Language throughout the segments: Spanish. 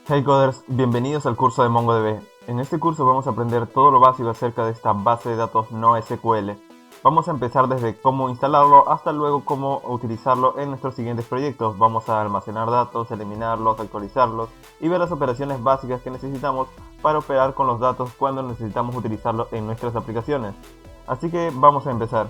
Hey coders, bienvenidos al curso de MongoDB. En este curso vamos a aprender todo lo básico acerca de esta base de datos no SQL. Vamos a empezar desde cómo instalarlo hasta luego cómo utilizarlo en nuestros siguientes proyectos. Vamos a almacenar datos, eliminarlos, actualizarlos y ver las operaciones básicas que necesitamos para operar con los datos cuando necesitamos utilizarlo en nuestras aplicaciones. Así que vamos a empezar.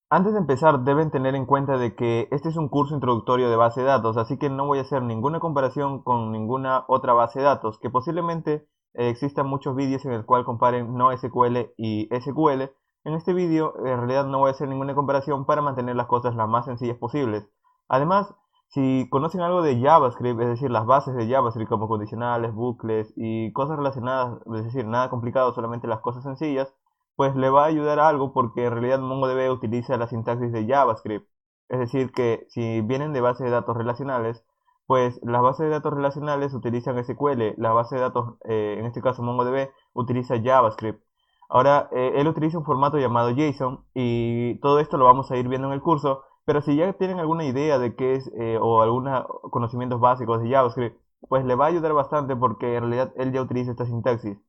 Antes de empezar, deben tener en cuenta de que este es un curso introductorio de base de datos, así que no voy a hacer ninguna comparación con ninguna otra base de datos, que posiblemente existan muchos vídeos en el cual comparen NoSQL y SQL. En este vídeo, en realidad no voy a hacer ninguna comparación para mantener las cosas las más sencillas posibles. Además, si conocen algo de JavaScript, es decir, las bases de JavaScript como condicionales, bucles y cosas relacionadas, es decir, nada complicado, solamente las cosas sencillas, pues le va a ayudar a algo porque en realidad MongoDB utiliza la sintaxis de JavaScript. Es decir, que si vienen de bases de datos relacionales, pues las bases de datos relacionales utilizan SQL, la base de datos, en este caso MongoDB, utiliza JavaScript. Ahora, él utiliza un formato llamado JSON y todo esto lo vamos a ir viendo en el curso, pero si ya tienen alguna idea de qué es o algunos conocimientos básicos de JavaScript, pues le va a ayudar bastante porque en realidad él ya utiliza esta sintaxis.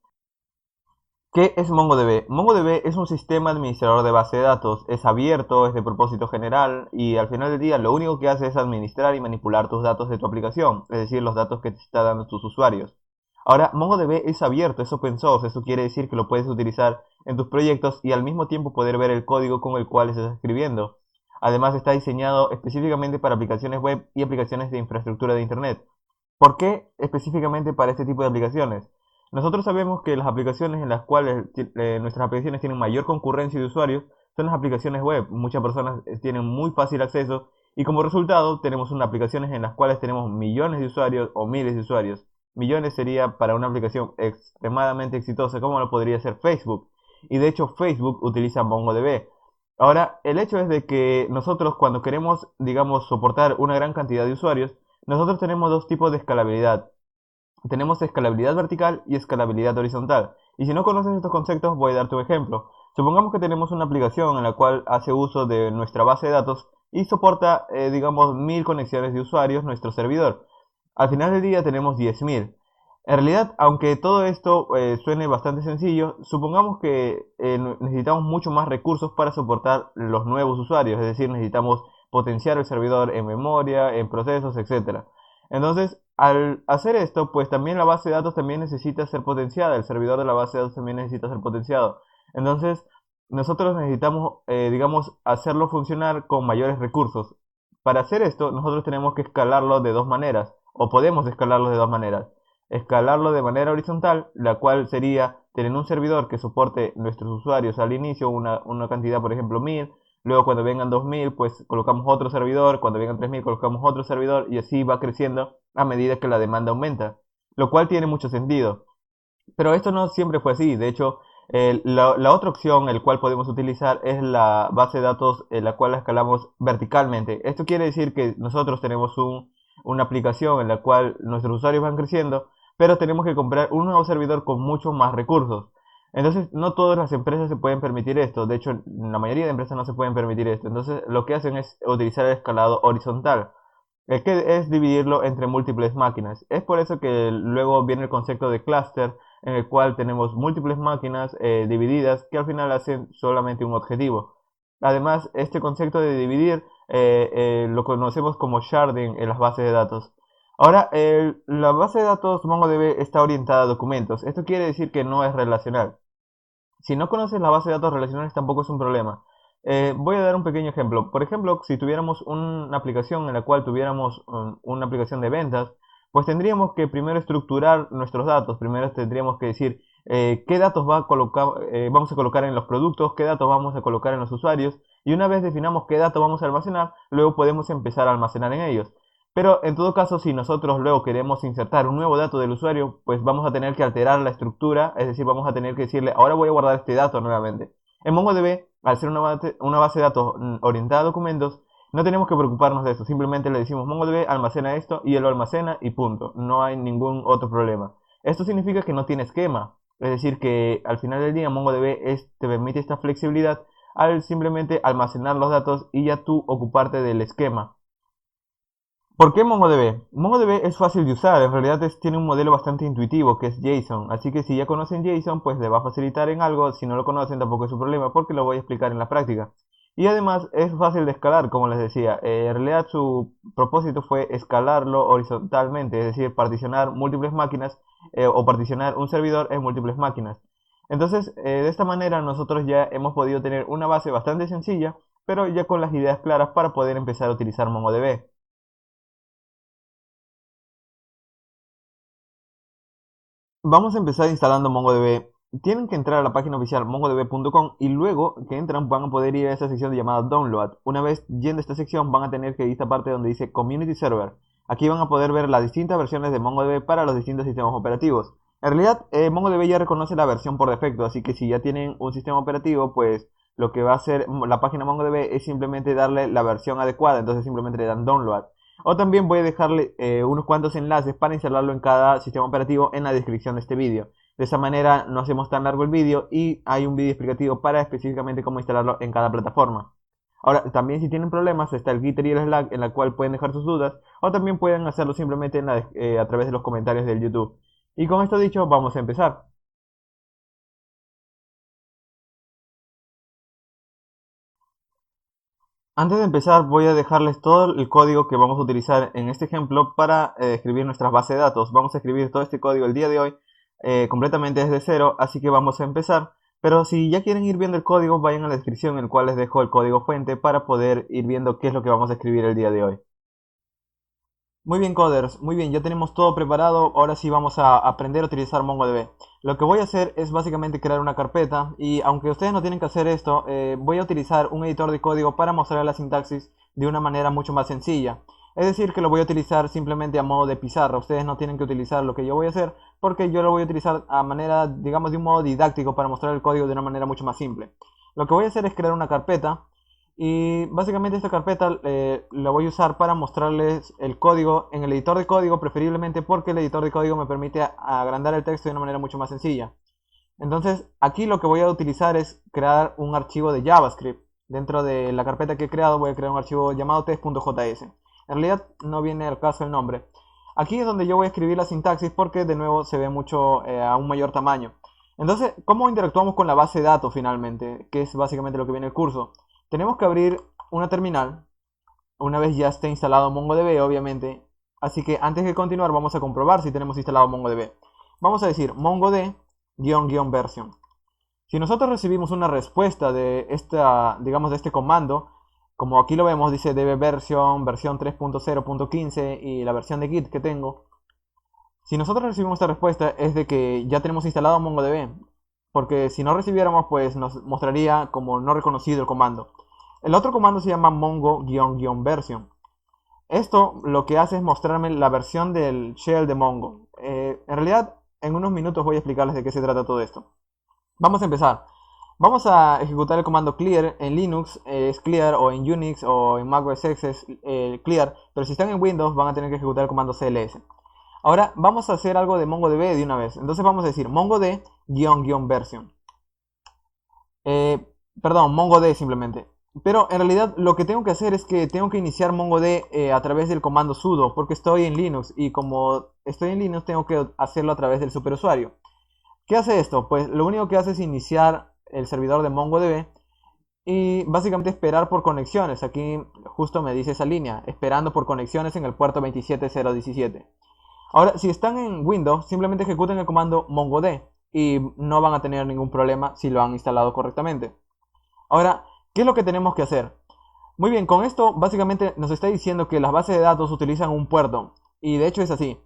¿Qué es MongoDB? MongoDB es un sistema administrador de base de datos, es abierto, es de propósito general y al final del día lo único que hace es administrar y manipular tus datos de tu aplicación, es decir, los datos que te están dando tus usuarios. Ahora, MongoDB es abierto, es open source, eso quiere decir que lo puedes utilizar en tus proyectos y al mismo tiempo poder ver el código con el cual estás escribiendo. Además está diseñado específicamente para aplicaciones web y aplicaciones de infraestructura de Internet. ¿Por qué específicamente para este tipo de aplicaciones? Nosotros sabemos que las aplicaciones en las cuales nuestras aplicaciones tienen mayor concurrencia de usuarios son las aplicaciones web. Muchas personas tienen muy fácil acceso y como resultado tenemos unas aplicaciones en las cuales tenemos millones de usuarios o miles de usuarios. Millones sería para una aplicación extremadamente exitosa como lo podría ser Facebook. Y de hecho Facebook utiliza MongoDB. Ahora, el hecho es de que nosotros cuando queremos, digamos, soportar una gran cantidad de usuarios, nosotros tenemos dos tipos de escalabilidad. Tenemos escalabilidad vertical y escalabilidad horizontal. Y si no conoces estos conceptos, voy a darte un ejemplo. Supongamos que tenemos una aplicación en la cual hace uso de nuestra base de datos y soporta, digamos, 1000 conexiones de usuarios nuestro servidor. Al final del día tenemos 10.000. En realidad, aunque todo esto suene bastante sencillo, supongamos que necesitamos mucho más recursos para soportar los nuevos usuarios, es decir, necesitamos potenciar el servidor en memoria, en procesos, etcétera. Entonces, al hacer esto, pues también la base de datos también necesita ser potenciada, el servidor de la base de datos también necesita ser potenciado. Entonces, nosotros necesitamos, digamos, hacerlo funcionar con mayores recursos. Para hacer esto, nosotros tenemos que escalarlo de dos maneras, o podemos escalarlo de dos maneras. Escalarlo de manera horizontal, la cual sería tener un servidor que soporte nuestros usuarios al inicio, una cantidad, por ejemplo, 1000. Luego cuando vengan 2000, pues colocamos otro servidor, cuando vengan 3000 colocamos otro servidor y así va creciendo a medida que la demanda aumenta, lo cual tiene mucho sentido. Pero esto no siempre fue así, de hecho, la otra opción el cual podemos utilizar es la base de datos en la cual la escalamos verticalmente. Esto quiere decir que nosotros tenemos una aplicación en la cual nuestros usuarios van creciendo, pero tenemos que comprar un nuevo servidor con muchos más recursos. Entonces, no todas las empresas se pueden permitir esto. De hecho, la mayoría de empresas no se pueden permitir esto. Entonces, lo que hacen es utilizar el escalado horizontal, que es dividirlo entre múltiples máquinas. Es por eso que luego viene el concepto de clúster, en el cual tenemos múltiples máquinas divididas que al final hacen solamente un objetivo. Además, este concepto de dividir lo conocemos como sharding en las bases de datos. Ahora, la base de datos MongoDB está orientada a documentos. Esto quiere decir que no es relacional. Si no conoces la base de datos relacionales tampoco es un problema. Voy a dar un pequeño ejemplo. Por ejemplo, si tuviéramos una aplicación en la cual tuviéramos una aplicación de ventas, pues tendríamos que primero estructurar nuestros datos. Primero tendríamos que decir qué datos vamos a colocar en los productos, qué datos vamos a colocar en los usuarios. Y una vez definamos qué datos vamos a almacenar, luego podemos empezar a almacenar en ellos. Pero en todo caso, si nosotros luego queremos insertar un nuevo dato del usuario, pues vamos a tener que alterar la estructura, es decir, vamos a tener que decirle, ahora voy a guardar este dato nuevamente. En MongoDB, al ser una base de datos orientada a documentos, no tenemos que preocuparnos de eso, simplemente le decimos MongoDB almacena esto y él lo almacena y punto, no hay ningún otro problema. Esto significa que no tiene esquema, es decir, que al final del día MongoDB te permite esta flexibilidad al simplemente almacenar los datos y ya tú ocuparte del esquema. ¿Por qué MongoDB? MongoDB es fácil de usar, en realidad tiene un modelo bastante intuitivo que es JSON, así que si ya conocen JSON pues le va a facilitar en algo, si no lo conocen tampoco es su problema porque lo voy a explicar en la práctica. Y además es fácil de escalar, como les decía, en realidad su propósito fue escalarlo horizontalmente, es decir, particionar múltiples máquinas o particionar un servidor en múltiples máquinas. Entonces, de esta manera nosotros ya hemos podido tener una base bastante sencilla, pero ya con las ideas claras para poder empezar a utilizar MongoDB. Vamos a empezar instalando MongoDB. Tienen que entrar a la página oficial mongodb.com y luego que entran van a poder ir a esa sección llamada Download. Una vez yendo a esta sección van a tener que ir a esta parte donde dice Community Server. Aquí van a poder ver las distintas versiones de MongoDB para los distintos sistemas operativos. En realidad, MongoDB ya reconoce la versión por defecto, así que si ya tienen un sistema operativo, pues lo que va a hacer la página MongoDB es simplemente darle la versión adecuada, entonces simplemente le dan Download. O también voy a dejarle unos cuantos enlaces para instalarlo en cada sistema operativo en la descripción de este vídeo. De esa manera no hacemos tan largo el vídeo y hay un vídeo explicativo para específicamente cómo instalarlo en cada plataforma. Ahora, también si tienen problemas está el Gitter y el Slack en la cual pueden dejar sus dudas o también pueden hacerlo simplemente a través de los comentarios del YouTube. Y con esto dicho, vamos a empezar. Antes de empezar voy a dejarles todo el código que vamos a utilizar en este ejemplo para escribir nuestras bases de datos. Vamos a escribir todo este código el día de hoy completamente desde cero, así que vamos a empezar. Pero si ya quieren ir viendo el código, vayan a la descripción en el cual les dejo el código fuente para poder ir viendo qué es lo que vamos a escribir el día de hoy. Muy bien, coders, muy bien, ya tenemos todo preparado. Ahora sí vamos a aprender a utilizar MongoDB. Lo que voy a hacer es básicamente crear una carpeta y aunque ustedes no tienen que hacer esto, voy a utilizar un editor de código para mostrar la sintaxis de una manera mucho más sencilla. Es decir, que lo voy a utilizar simplemente a modo de pizarra. Ustedes no tienen que utilizar lo que yo voy a hacer porque yo lo voy a utilizar a manera, digamos, de un modo didáctico para mostrar el código de una manera mucho más simple. Lo que voy a hacer es crear una carpeta. Y básicamente esta carpeta la voy a usar para mostrarles el código en el editor de código, preferiblemente porque el editor de código me permite agrandar el texto de una manera mucho más sencilla. Entonces aquí lo que voy a utilizar es crear un archivo de JavaScript. Dentro de la carpeta que he creado voy a crear un archivo llamado test.js. En realidad no viene al caso el nombre. Aquí es donde yo voy a escribir la sintaxis porque de nuevo se ve mucho a un mayor tamaño. Entonces, ¿cómo interactuamos con la base de datos finalmente? Que es básicamente lo que viene el curso. Tenemos que abrir una terminal una vez ya esté instalado MongoDB, obviamente. Así que antes de continuar vamos a comprobar si tenemos instalado MongoDB. Vamos a decir mongod-version. Si nosotros recibimos una respuesta de digamos, de este comando, como aquí lo vemos, dice db versión 3.0.15 y la versión de Git que tengo. Si nosotros recibimos esta respuesta es de que ya tenemos instalado MongoDB. Porque si no recibiéramos, pues nos mostraría como no reconocido el comando. El otro comando se llama mongo-version. Esto lo que hace es mostrarme la versión del shell de Mongo. En realidad, en unos minutos voy a explicarles de qué se trata todo esto. Vamos a empezar. Vamos a ejecutar el comando clear. En Linux es clear, o en Unix o en Mac OS X es clear. Pero si están en Windows van a tener que ejecutar el comando cls. Ahora vamos a hacer algo de MongoDB de una vez. Entonces vamos a decir mongod-version. Perdón, MongoD simplemente. Pero en realidad lo que tengo que hacer es que tengo que iniciar MongoD a través del comando sudo, porque estoy en Linux y como estoy en Linux tengo que hacerlo a través del superusuario. ¿Qué hace esto? Pues lo único que hace es iniciar el servidor de MongoDB y básicamente esperar por conexiones. Aquí justo me dice esa línea, esperando por conexiones en el puerto 27017. Ahora, si están en Windows, simplemente ejecuten el comando mongod y no van a tener ningún problema si lo han instalado correctamente. Ahora, ¿qué es lo que tenemos que hacer? Muy bien, con esto básicamente nos está diciendo que las bases de datos utilizan un puerto. Y de hecho es así.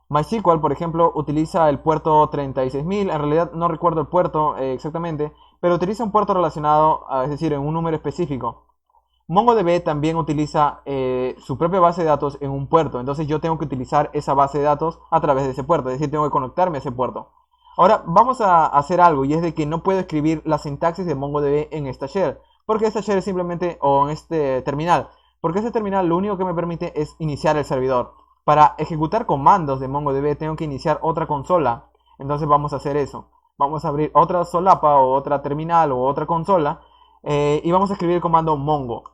MySQL, por ejemplo, utiliza el puerto 36000. En realidad no recuerdo el puerto exactamente, pero utiliza un puerto relacionado, es decir, en un número específico. MongoDB también utiliza su propia base de datos en un puerto. Entonces yo tengo que utilizar esa base de datos a través de ese puerto. Es decir, tengo que conectarme a ese puerto. Ahora vamos a hacer algo y es de que no puedo escribir la sintaxis de MongoDB en esta shell. Porque esta shell es simplemente, o en este terminal. Porque este terminal lo único que me permite es iniciar el servidor. Para ejecutar comandos de MongoDB tengo que iniciar otra consola. Entonces vamos a hacer eso. Vamos a abrir otra solapa o otra terminal o otra consola y vamos a escribir el comando mongo.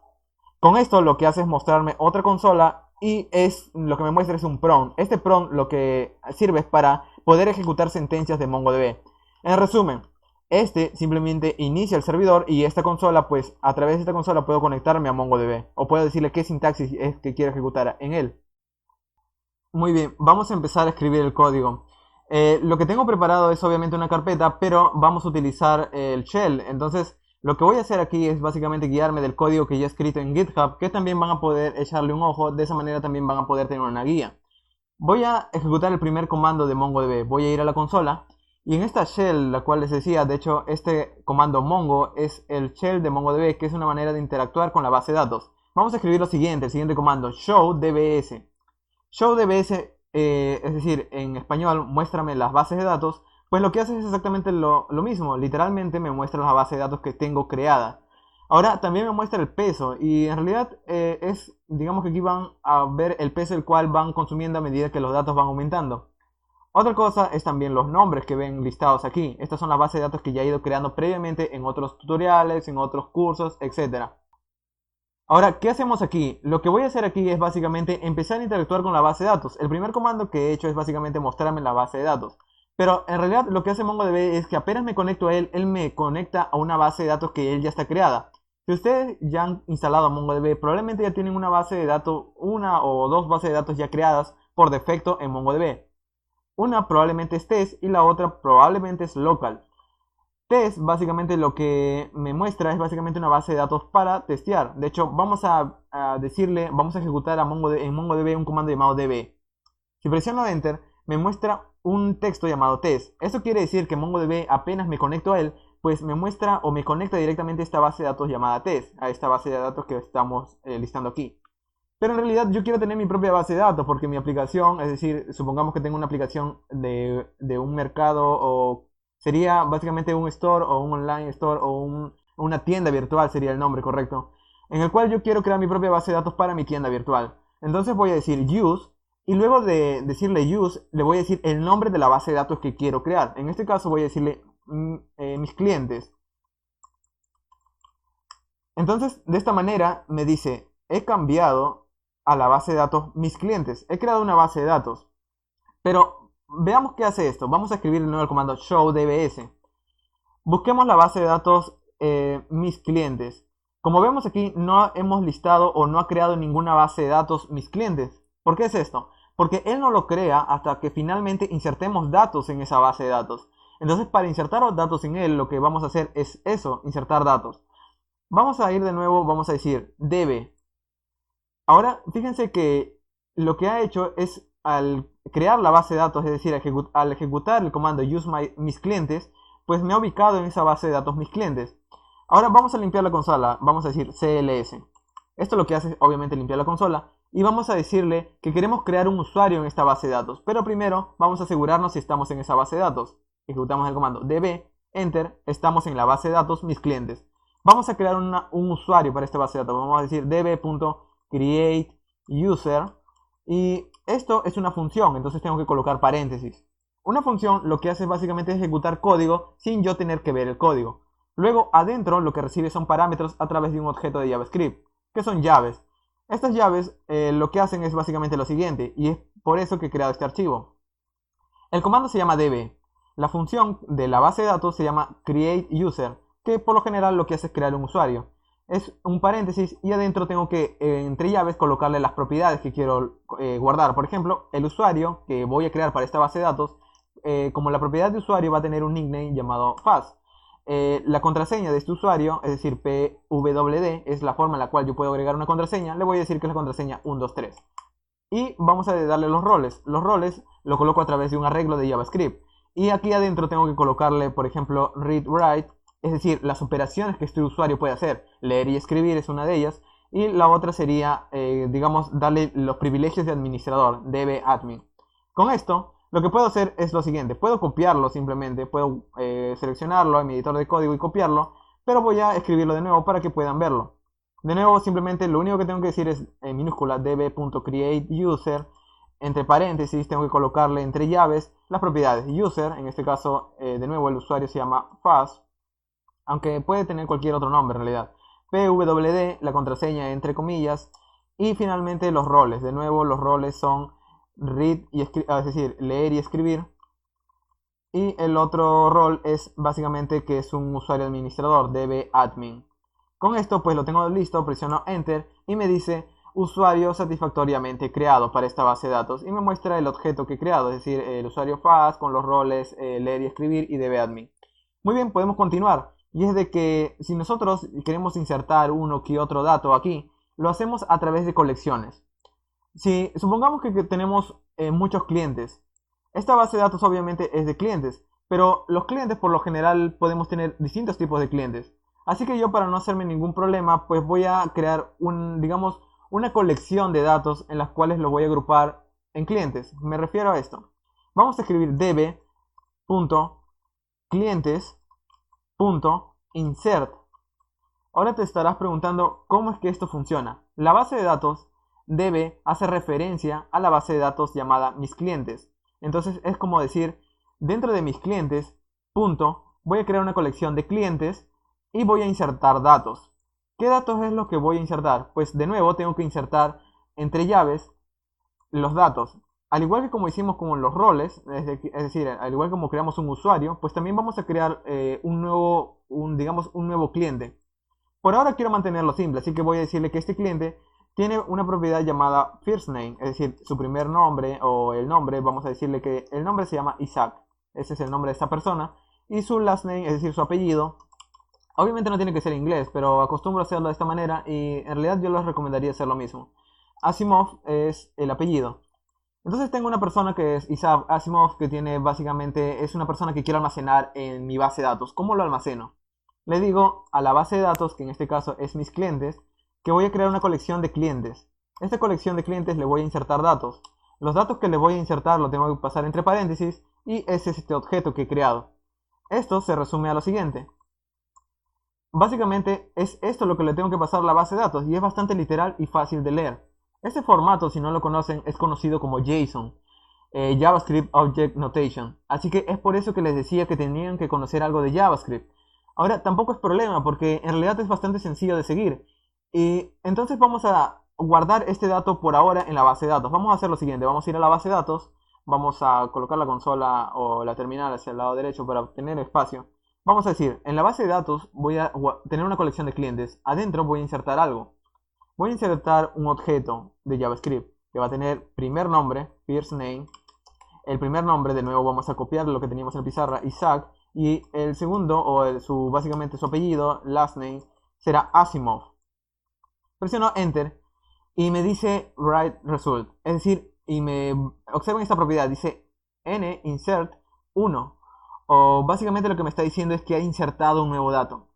Con esto lo que hace es mostrarme otra consola y lo que me muestra es un prompt. Este prompt lo que sirve es para poder ejecutar sentencias de MongoDB. En resumen, este simplemente inicia el servidor y esta consola, pues a través de esta consola puedo conectarme a MongoDB o puedo decirle qué sintaxis es que quiero ejecutar en él. Muy bien, vamos a empezar a escribir el código. Lo que tengo preparado es obviamente una carpeta, pero vamos a utilizar el shell. Entonces, lo que voy a hacer aquí es básicamente guiarme del código que ya he escrito en GitHub, que también van a poder echarle un ojo. De esa manera también van a poder tener una guía. Voy a ejecutar el primer comando de MongoDB. Voy a ir a la consola y en esta shell, la cual les decía, de hecho, este comando mongo es el shell de MongoDB, que es una manera de interactuar con la base de datos. Vamos a escribir lo siguiente, el siguiente comando, show dbs. Show dbs, es decir, en español, muéstrame las bases de datos, pues lo que hace es exactamente lo mismo. Literalmente me muestra la base de datos que tengo creada. Ahora también me muestra el peso y en realidad digamos que aquí van a ver el peso el cual van consumiendo a medida que los datos van aumentando. Otra cosa es también los nombres que ven listados aquí. Estas son las bases de datos que ya he ido creando previamente en otros tutoriales, en otros cursos, etcétera. Ahora, ¿qué hacemos aquí? Lo que voy a hacer aquí es básicamente empezar a interactuar con la base de datos. El primer comando que he hecho es básicamente mostrarme la base de datos. Pero en realidad lo que hace MongoDB es que apenas me conecto a él me conecta a una base de datos que él ya está creada. Si ustedes ya han instalado MongoDB, probablemente ya tienen una base de datos, una o dos bases de datos ya creadas por defecto en MongoDB. Una probablemente es test y la otra probablemente es local. Test básicamente lo que me muestra es básicamente una base de datos para testear. De hecho, vamos a decirle, vamos a ejecutar en MongoDB un comando llamado db. Si presiono Enter, me muestra un texto llamado test. Eso quiere decir que MongoDB, apenas me conecto a él, pues me muestra o me conecta directamente a esta base de datos llamada test, a esta base de datos que estamos listando aquí. Pero en realidad yo quiero tener mi propia base de datos porque mi aplicación, es decir, supongamos que tengo una aplicación de un mercado o sería básicamente un store o un online store o una tienda virtual sería el nombre correcto, en el cual yo quiero crear mi propia base de datos para mi tienda virtual. Entonces voy a decir use y luego de decirle use le voy a decir el nombre de la base de datos que quiero crear. En este caso voy a decirle mis clientes. Entonces de esta manera me dice he cambiado a la base de datos mis clientes. He creado una base de datos. Pero veamos qué hace esto. Vamos a escribir de nuevo el comando show dbs. Busquemos la base de datos mis clientes. Como vemos aquí, no hemos listado o no ha creado ninguna base de datos mis clientes. ¿Por qué es esto? Porque él no lo crea hasta que finalmente insertemos datos en esa base de datos. Entonces, para insertar los datos en él, lo que vamos a hacer es eso, insertar datos. Vamos a ir de nuevo, vamos a decir db. Ahora, fíjense que lo que ha hecho es al crear la base de datos, es decir, al ejecutar el comando use mis clientes, pues me ha ubicado en esa base de datos mis clientes. Ahora vamos a limpiar la consola, vamos a decir cls. Esto lo que hace es obviamente limpiar la consola y vamos a decirle que queremos crear un usuario en esta base de datos. Pero primero vamos a asegurarnos si estamos en esa base de datos. Ejecutamos el comando db, enter, estamos en la base de datos mis clientes. Vamos a crear un usuario para esta base de datos. Vamos a decir db.create user y esto es una función, entonces tengo que colocar paréntesis. Una función lo que hace básicamente es ejecutar código sin yo tener que ver el código. Luego adentro lo que recibe son parámetros a través de un objeto de JavaScript, que son llaves. Estas llaves lo que hacen es básicamente lo siguiente y es por eso que he creado este archivo. El comando se llama db. La función de la base de datos se llama createUser, que por lo general lo que hace es crear un usuario. Es un paréntesis y adentro tengo que, entre llaves, colocarle las propiedades que quiero guardar. Por ejemplo, el usuario que voy a crear para esta base de datos, como la propiedad de usuario va a tener un nickname llamado faz. La contraseña de este usuario, es decir, pwd, es la forma en la cual yo puedo agregar una contraseña. Le voy a decir que es la contraseña 123. Y vamos a darle los roles. Los roles lo coloco a través de un arreglo de JavaScript. Y aquí adentro tengo que colocarle, por ejemplo, read, write, es decir, las operaciones que este usuario puede hacer. Leer y escribir es una de ellas. Y la otra sería, digamos, darle los privilegios de administrador, dbadmin. Con esto, lo que puedo hacer es lo siguiente. Puedo copiarlo simplemente, puedo seleccionarlo en mi editor de código y copiarlo. Pero voy a escribirlo de nuevo para que puedan verlo. De nuevo, simplemente lo único que tengo que decir es en minúscula db.createUser. Entre paréntesis tengo que colocarle entre llaves las propiedades user. En este caso, de nuevo, el usuario se llama faz. aunque puede tener cualquier otro nombre en realidad. PWD, la contraseña entre comillas, y finalmente los roles. De nuevo, los roles son read y es decir, leer y escribir. Y el otro rol es básicamente que es un usuario administrador, dbadmin. Con esto pues lo tengo listo, presiono enter y me dice usuario satisfactoriamente creado para esta base de datos y me muestra el objeto que he creado, es decir, el usuario fast con los roles leer y escribir y dbadmin. Muy bien, podemos continuar. Y es de que si nosotros queremos insertar uno que otro dato aquí, lo hacemos a través de colecciones. Si supongamos que tenemos muchos clientes, esta base de datos obviamente es de clientes, pero los clientes por lo general podemos tener distintos tipos de clientes. Así que yo, para no hacerme ningún problema, pues voy a crear digamos, una colección de datos en las cuales los voy a agrupar en clientes. Me refiero a esto. Vamos a escribir db.clientes.insert. Ahora te estarás preguntando cómo es que esto funciona. La base de datos debe hacer referencia a la base de datos llamada mis clientes. Entonces es como decir, dentro de mis clientes, voy a crear una colección de clientes y voy a insertar datos. ¿Qué datos es lo que voy a insertar? Pues de nuevo tengo que insertar entre llaves los datos. Al igual que como hicimos con los roles, es decir, al igual como creamos un usuario, pues también vamos a crear digamos, un nuevo cliente. Por ahora quiero mantenerlo simple, así que voy a decirle que este cliente tiene una propiedad llamada first name, es decir, su primer nombre o el nombre. Vamos a decirle que el nombre se llama Isaac, ese es el nombre de esta persona, y su last name, es decir, su apellido. Obviamente no tiene que ser inglés, pero acostumbro a hacerlo de esta manera y en realidad yo les recomendaría hacer lo mismo. Asimov es el apellido. Entonces tengo una persona que es Isaac Asimov, que tiene básicamente, es una persona que quiero almacenar en mi base de datos. ¿Cómo lo almaceno? Le digo a la base de datos, que en este caso es mis clientes, que voy a crear una colección de clientes. Esta colección de clientes le voy a insertar datos. Los datos que le voy a insertar lo tengo que pasar entre paréntesis y ese es este objeto que he creado. Esto se resume a lo siguiente. Básicamente es esto lo que le tengo que pasar a la base de datos y es bastante literal y fácil de leer. Este formato, si no lo conocen, es conocido como JSON, JavaScript Object Notation. Así que es por eso que les decía que tenían que conocer algo de JavaScript. Ahora, tampoco es problema porque en realidad es bastante sencillo de seguir. Y entonces vamos a guardar este dato por ahora en la base de datos. Vamos a hacer lo siguiente, vamos a ir a la base de datos, vamos a colocar la consola o la terminal hacia el lado derecho para obtener espacio. Vamos a decir, en la base de datos voy a tener una colección de clientes. Adentro voy a insertar algo. Voy a insertar un objeto de JavaScript que va a tener primer nombre, first name. El primer nombre, de nuevo, vamos a copiar lo que teníamos en la pizarra, Isaac. Y el segundo, básicamente su apellido, last name, será Asimov. Presiono Enter y me dice Write Result. Es decir, observen esta propiedad, dice n insert 1. O básicamente lo que me está diciendo es que ha insertado un nuevo dato.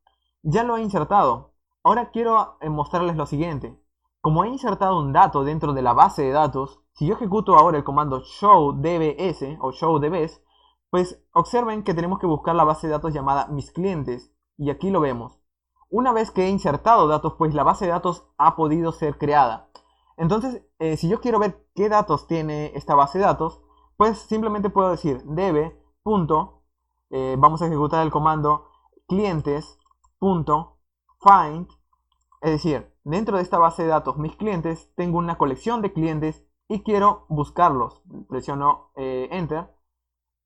Ya lo he insertado. Ahora quiero mostrarles lo siguiente. Como he insertado un dato dentro de la base de datos, si yo ejecuto ahora el comando showdbs o showdbs, pues observen que tenemos que buscar la base de datos llamada mis clientes. Y aquí lo vemos. Una vez que he insertado datos, pues la base de datos ha podido ser creada. Entonces, si yo quiero ver qué datos tiene esta base de datos, pues simplemente puedo decir db. Vamos a ejecutar el comando clientes.find, es decir, dentro de esta base de datos mis clientes tengo una colección de clientes y quiero buscarlos. Presiono enter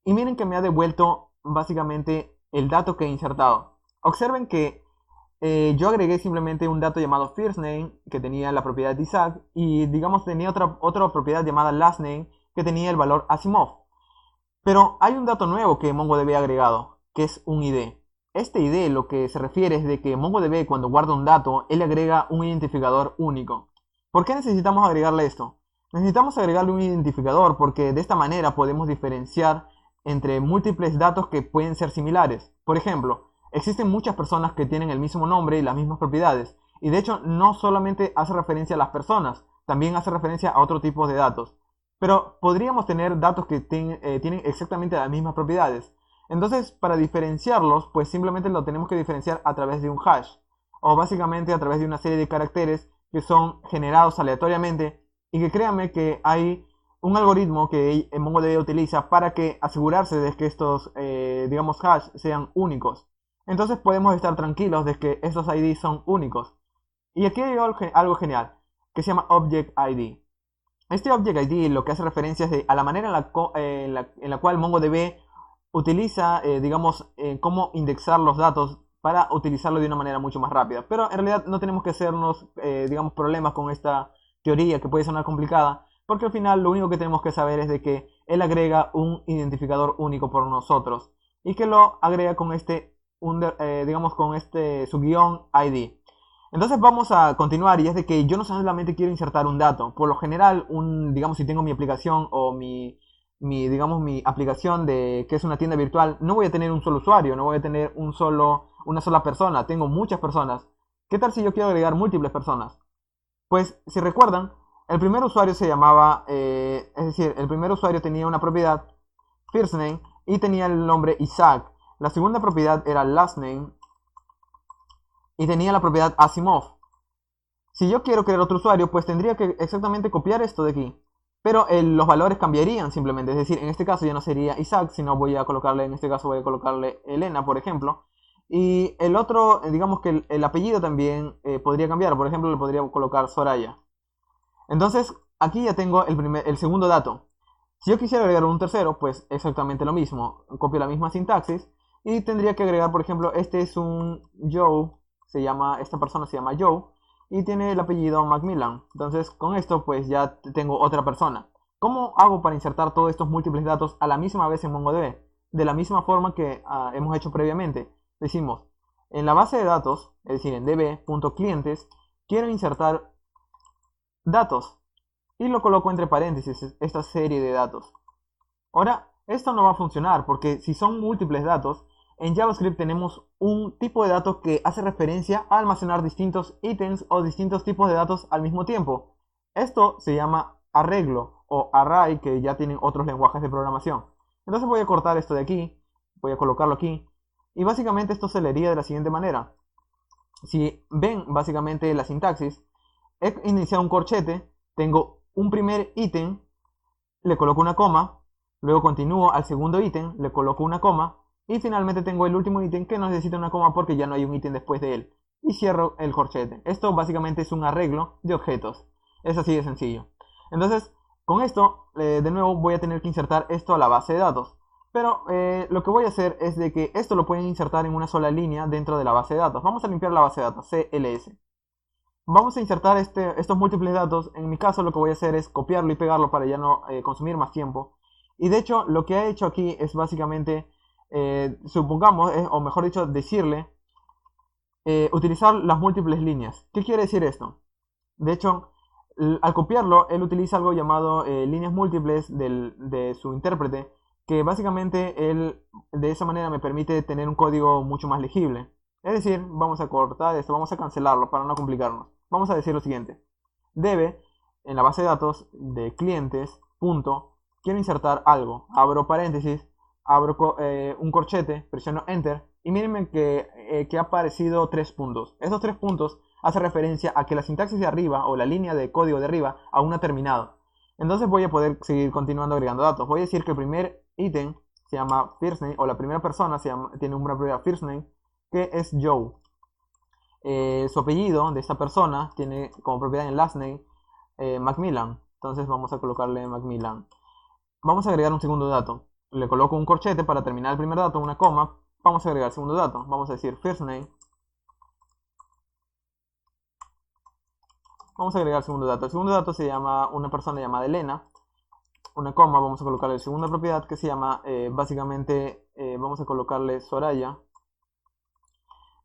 y miren que me ha devuelto básicamente el dato que he insertado. Observen que yo agregué simplemente un dato llamado first name que tenía la propiedad de Isaac y digamos tenía otra propiedad llamada last name que tenía el valor Asimov. Pero hay un dato nuevo que MongoDB ha agregado, que es un ID. Este ID lo que se refiere es de que MongoDB, cuando guarda un dato, él le agrega un identificador único. ¿Por qué necesitamos agregarle esto? Necesitamos agregarle un identificador porque de esta manera podemos diferenciar entre múltiples datos que pueden ser similares. Por ejemplo, existen muchas personas que tienen el mismo nombre y las mismas propiedades. Y de hecho no solamente hace referencia a las personas, también hace referencia a otro tipo de datos. Pero podríamos tener datos que tienen exactamente las mismas propiedades. Entonces, para diferenciarlos, pues simplemente lo tenemos que diferenciar a través de un hash. O básicamente a través de una serie de caracteres que son generados aleatoriamente. Y que créanme que hay un algoritmo que MongoDB utiliza para asegurarse de que estos, digamos, hash sean únicos. Entonces podemos estar tranquilos de que estos IDs son únicos. Y aquí hay algo genial, que se llama Object ID. Este Object ID lo que hace referencia es a la manera en la cual MongoDB utiliza, digamos, cómo indexar los datos para utilizarlo de una manera mucho más rápida. Pero en realidad no tenemos que hacernos, digamos, problemas con esta teoría que puede sonar complicada, porque al final lo único que tenemos que saber es de que él agrega un identificador único por nosotros y que lo agrega con digamos, con este su guión ID. Entonces vamos a continuar y es de que yo no solamente quiero insertar un dato. Por lo general, digamos, si tengo mi aplicación o digamos, mi aplicación de que es una tienda virtual, no voy a tener un solo usuario, no voy a tener una sola persona, tengo muchas personas. ¿Qué tal si yo quiero agregar múltiples personas? Pues si recuerdan, el primer usuario se llamaba, es decir, el primer usuario tenía una propiedad, first name, y tenía el nombre Isaac. La segunda propiedad era last name y tenía la propiedad Asimov. Si yo quiero crear otro usuario, pues tendría que exactamente copiar esto de aquí. Pero los valores cambiarían simplemente. Es decir, en este caso ya no sería Isaac, sino voy a colocarle, en este caso voy a colocarle Elena, por ejemplo. Y el otro, digamos que el apellido también podría cambiar. Por ejemplo, le podría colocar Soraya. Entonces, aquí ya tengo el segundo dato. Si yo quisiera agregar un tercero, pues exactamente lo mismo. Copio la misma sintaxis y tendría que agregar, por ejemplo, este es un Joe, esta persona se llama Joe y tiene el apellido Macmillan. Entonces, con esto, pues ya tengo otra persona. ¿Cómo hago para insertar todos estos múltiples datos a la misma vez en MongoDB? De la misma forma que hemos hecho previamente. Decimos, en la base de datos, es decir, en db.clientes, quiero insertar datos y lo coloco entre paréntesis esta serie de datos. Ahora, esto no va a funcionar porque si son múltiples datos, en JavaScript tenemos un tipo de datos que hace referencia a almacenar distintos ítems o distintos tipos de datos al mismo tiempo. Esto se llama arreglo o array, que ya tienen otros lenguajes de programación. Entonces voy a cortar esto de aquí, voy a colocarlo aquí y básicamente esto se leería de la siguiente manera. Si ven básicamente la sintaxis, he iniciado un corchete, tengo un primer ítem, le coloco una coma, luego continúo al segundo ítem, le coloco una coma, y finalmente tengo el último ítem que no necesita una coma porque ya no hay un ítem después de él. Y cierro el corchete. Esto básicamente es un arreglo de objetos. Es así de sencillo. Entonces, con esto, de nuevo voy a tener que insertar esto a la base de datos. Pero lo que voy a hacer es de que esto lo pueden insertar en una sola línea dentro de la base de datos. Vamos a limpiar la base de datos, CLS. Vamos a insertar estos múltiples datos. En mi caso lo que voy a hacer es copiarlo y pegarlo para ya no consumir más tiempo. Y de hecho lo que he hecho aquí es básicamente, supongamos, o mejor dicho, decirle, utilizar las múltiples líneas. ¿Qué quiere decir esto? De hecho, al copiarlo, él utiliza algo llamado líneas múltiples de su intérprete, que básicamente él de esa manera me permite tener un código mucho más legible. Es decir, vamos a cortar esto, vamos a cancelarlo para no complicarnos. Vamos a decir lo siguiente. Debe, en la base de datos de clientes, punto, quiero insertar algo. Abro paréntesis, abro un corchete, presiono enter y mírenme que ha aparecido 3 puntos. Estos 3 puntos hace referencia a que la sintaxis de arriba o la línea de código de arriba aún no ha terminado. Entonces voy a poder seguir continuando agregando datos. Voy a decir que el primer ítem se llama first name o la primera persona tiene una propiedad first name que es Joe. Su apellido de esta persona tiene como propiedad en last name Macmillan. Entonces vamos a colocarle Macmillan. Vamos a agregar un segundo dato. Le coloco un corchete para terminar el primer dato, una coma. Vamos a agregar el segundo dato. Vamos a decir first name. Vamos a agregar el segundo dato. El segundo dato se llama una persona llamada Elena. Una coma, vamos a colocarle la segunda propiedad que se llama, básicamente, vamos a colocarle Soraya.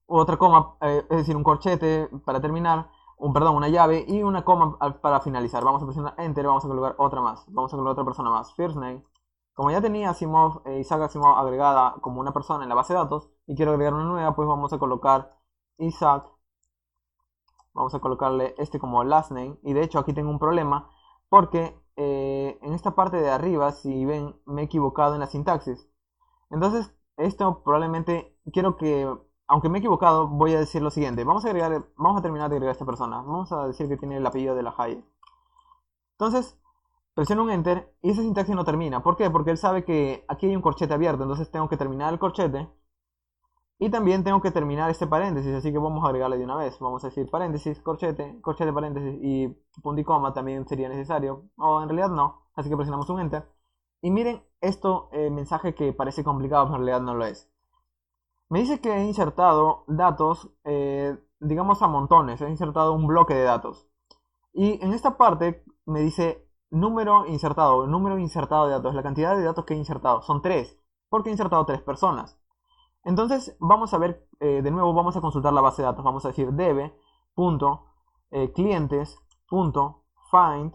Otra coma, es decir, un corchete para terminar, una llave y una coma para finalizar. Vamos a presionar Enter, vamos a colocar otra más. Vamos a colocar otra persona más. First name. Como ya tenía Isaac Asimov agregada como una persona en la base de datos y quiero agregar una nueva, pues vamos a colocar Isaac. Vamos a colocarle este como last name. Y de hecho aquí tengo un problema porque en esta parte de arriba, si ven, me he equivocado en la sintaxis. Entonces, esto probablemente quiero que, aunque me he equivocado, voy a decir lo siguiente. Vamos a terminar de agregar a esta persona. Vamos a decir que tiene el apellido de la Haye. Entonces, presiono un Enter y esa sintaxis no termina. ¿Por qué? Porque él sabe que aquí hay un corchete abierto. Entonces tengo que terminar el corchete. Y también tengo que terminar este paréntesis, así que vamos a agregarle de una vez. Vamos a decir paréntesis, corchete, corchete, paréntesis y punto y coma también sería necesario. O en realidad no, así que presionamos un enter. Y miren esto, mensaje que parece complicado, pero en realidad no lo es. Me dice que he insertado datos, digamos a montones, he insertado un bloque de datos. Y en esta parte me dice número insertado de datos, la cantidad de datos que he insertado. Son 3, porque he insertado 3 personas. Entonces vamos a ver, de nuevo vamos a consultar la base de datos. Vamos a decir db.clientes.find.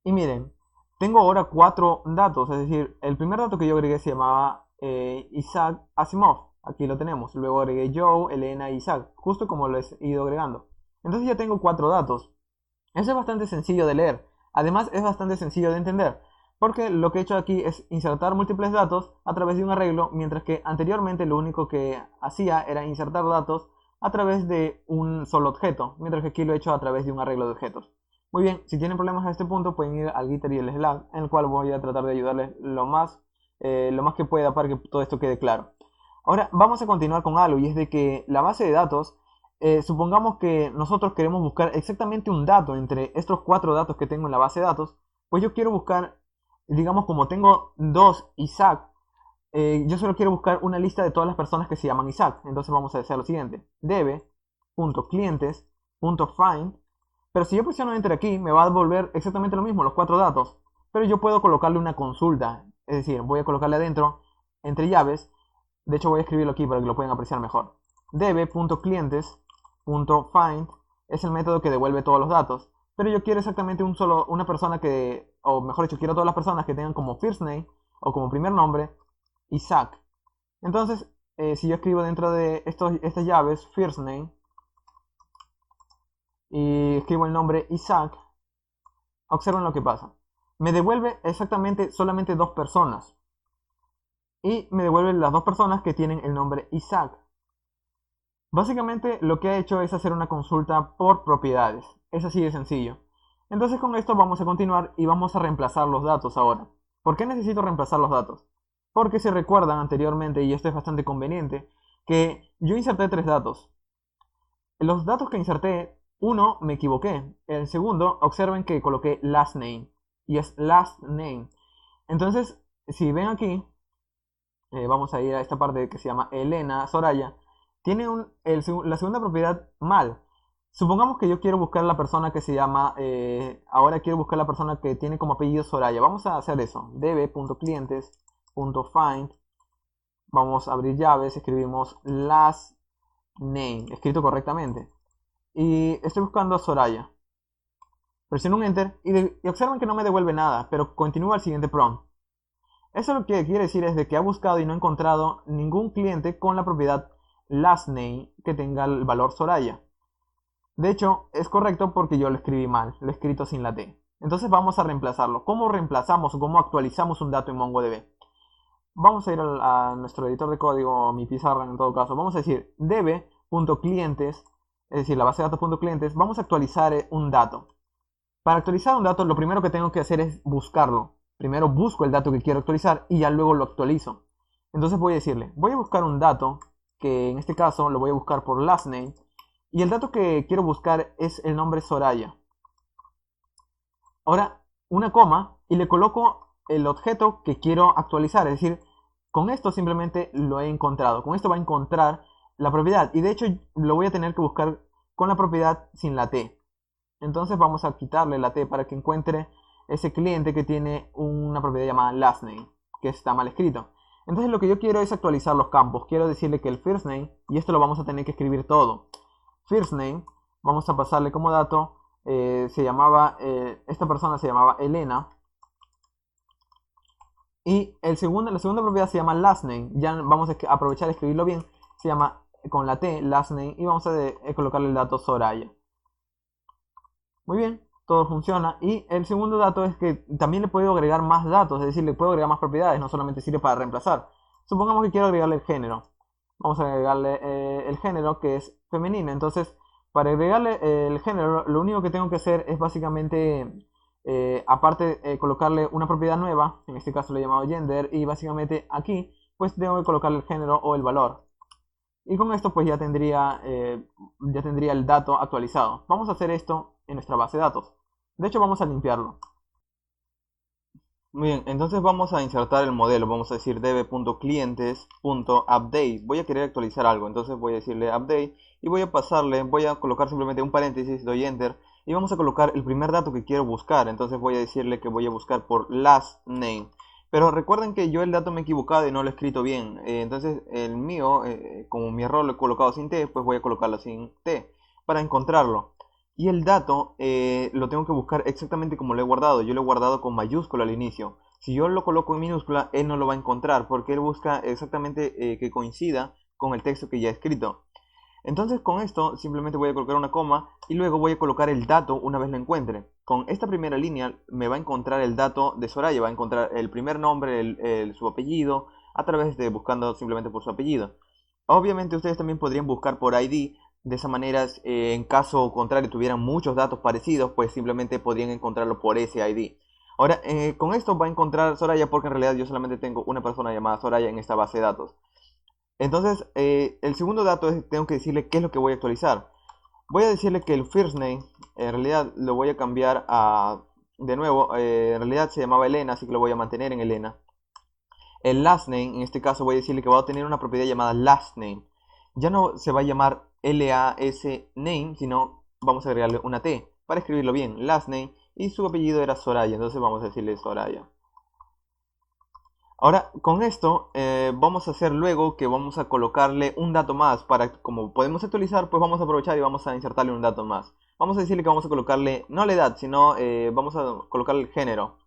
Y miren, tengo ahora 4 datos. Es decir, el primer dato que yo agregué se llamaba Isaac Asimov. Aquí lo tenemos. Luego agregué Joe, Elena y Isaac, justo como lo he ido agregando. Entonces ya tengo 4 datos. Eso es bastante sencillo de leer. Además es bastante sencillo de entender. Porque lo que he hecho aquí es insertar múltiples datos a través de un arreglo, mientras que anteriormente lo único que hacía era insertar datos a través de un solo objeto, mientras que aquí lo he hecho a través de un arreglo de objetos. Muy bien, si tienen problemas a este punto pueden ir al Gitter y el Slack, en el cual voy a tratar de ayudarles lo más que pueda para que todo esto quede claro. Ahora vamos a continuar con algo, y es de que la base de datos, supongamos que nosotros queremos buscar exactamente un dato entre estos 4 datos que tengo en la base de datos, pues yo quiero buscar, digamos, como tengo 2 Isaac, yo solo quiero buscar una lista de todas las personas que se llaman Isaac. Entonces vamos a hacer lo siguiente: db.clientes.find. Pero si yo presiono enter aquí, me va a devolver exactamente lo mismo, los 4 datos. Pero yo puedo colocarle una consulta, es decir, voy a colocarle adentro, entre llaves. De hecho voy a escribirlo aquí para que lo puedan apreciar mejor. db.clientes.find es el método que devuelve todos los datos. Pero yo quiero exactamente una persona que, o mejor dicho, quiero todas las personas que tengan como first name o como primer nombre Isaac. Entonces, si yo escribo dentro de estas llaves first name y escribo el nombre Isaac, observen lo que pasa. Me devuelve exactamente solamente 2 personas. Y me devuelve las 2 personas que tienen el nombre Isaac. Básicamente lo que ha hecho es hacer una consulta por propiedades. Es así de sencillo. Entonces con esto vamos a continuar y vamos a reemplazar los datos ahora. ¿Por qué necesito reemplazar los datos? Porque si recuerdan anteriormente, y esto es bastante conveniente, que yo inserté 3 datos. Los datos que inserté, uno me equivoqué. El segundo, observen que coloqué last name. Y es last name. Entonces, si ven aquí, vamos a ir a esta parte que se llama Elena Soraya. Tiene la segunda propiedad mal. Supongamos que yo quiero buscar la persona que se llama, ahora quiero buscar la persona que tiene como apellido Soraya. Vamos a hacer eso. db.clientes.find. Vamos a abrir llaves, escribimos last name, escrito correctamente. Y estoy buscando a Soraya. Presiono un enter y observen que no me devuelve nada, pero continúa el siguiente prompt. Eso lo que quiere decir es de que ha buscado y no ha encontrado ningún cliente con la propiedad last name que tenga el valor Soraya. De hecho, es correcto porque yo lo escribí mal, lo he escrito sin la T. Entonces vamos a reemplazarlo. ¿Cómo reemplazamos o cómo actualizamos un dato en MongoDB? Vamos a ir a nuestro editor de código, o mi pizarra en todo caso. Vamos a decir db.clientes, es decir, la base de datos.clientes. Vamos a actualizar un dato. Para actualizar un dato, lo primero que tengo que hacer es buscarlo. Primero busco el dato que quiero actualizar y ya luego lo actualizo. Entonces voy a decirle, voy a buscar un dato, que en este caso lo voy a buscar por last name, y el dato que quiero buscar es el nombre Soraya. Ahora, una coma, y le coloco el objeto que quiero actualizar, es decir, con esto simplemente lo he encontrado. Con esto va a encontrar la propiedad, y de hecho lo voy a tener que buscar con la propiedad sin la T. Entonces vamos a quitarle la T para que encuentre ese cliente que tiene una propiedad llamada last name, que está mal escrito. Entonces lo que yo quiero es actualizar los campos. Quiero decirle que el first name, y esto lo vamos a tener que escribir todo. First name, vamos a pasarle como dato, esta persona se llamaba Elena. Y la segunda propiedad se llama last name. Ya vamos a aprovechar de escribirlo bien. Se llama con la T, last name, y vamos a colocarle el dato Soraya. Muy bien, todo funciona. Y el segundo dato es que también le puedo agregar más datos, es decir, le puedo agregar más propiedades, no solamente sirve para reemplazar. Supongamos que quiero agregarle el género. Vamos a agregarle el género, que es femenina. Entonces, para agregarle el género, lo único que tengo que hacer es básicamente, aparte, colocarle una propiedad nueva. En este caso le he llamado gender. Y básicamente aquí pues tengo que colocar el género o el valor. Y con esto pues ya tendría el dato actualizado. Vamos a hacer esto en nuestra base de datos. De hecho vamos a limpiarlo. Muy bien, entonces vamos a insertar el modelo. Vamos a decir db.clientes.update. Voy a querer actualizar algo, entonces voy a decirle update y voy a colocar simplemente un paréntesis, doy enter y vamos a colocar el primer dato que quiero buscar. Entonces voy a decirle que voy a buscar por last name. Pero recuerden que yo el dato me he equivocado y no lo he escrito bien. Entonces el mío, como mi error lo he colocado sin T, pues voy a colocarlo sin T para encontrarlo. Y el dato lo tengo que buscar exactamente como lo he guardado. Yo lo he guardado con mayúscula al inicio. Si yo lo coloco en minúscula, él no lo va a encontrar porque él busca exactamente que coincida con el texto que ya he escrito. Entonces con esto simplemente voy a colocar una coma y luego voy a colocar el dato una vez lo encuentre. Con esta primera línea me va a encontrar el dato de Soraya, va a encontrar el primer nombre, su apellido, a través de buscando simplemente por su apellido. Obviamente ustedes también podrían buscar por ID, de esa manera en caso contrario tuvieran muchos datos parecidos, pues simplemente podrían encontrarlo por ese ID. Ahora, con esto va a encontrar Soraya porque en realidad yo solamente tengo una persona llamada Soraya en esta base de datos. Entonces, el segundo dato es, tengo que decirle qué es lo que voy a actualizar. Voy a decirle que el first name, en realidad lo voy a cambiar a, de nuevo, en realidad se llamaba Elena, así que lo voy a mantener en Elena. El last name, en este caso voy a decirle que va a tener una propiedad llamada last name. Ya no se va a llamar LAS name, sino vamos a agregarle una T para escribirlo bien, last name, y su apellido era Soraya, entonces vamos a decirle Soraya. Ahora, con esto vamos a hacer luego que vamos a colocarle un dato más para, como podemos actualizar, pues vamos a aprovechar y vamos a insertarle un dato más. Vamos a decirle que vamos a colocarle, no la edad, sino vamos a colocarle el género.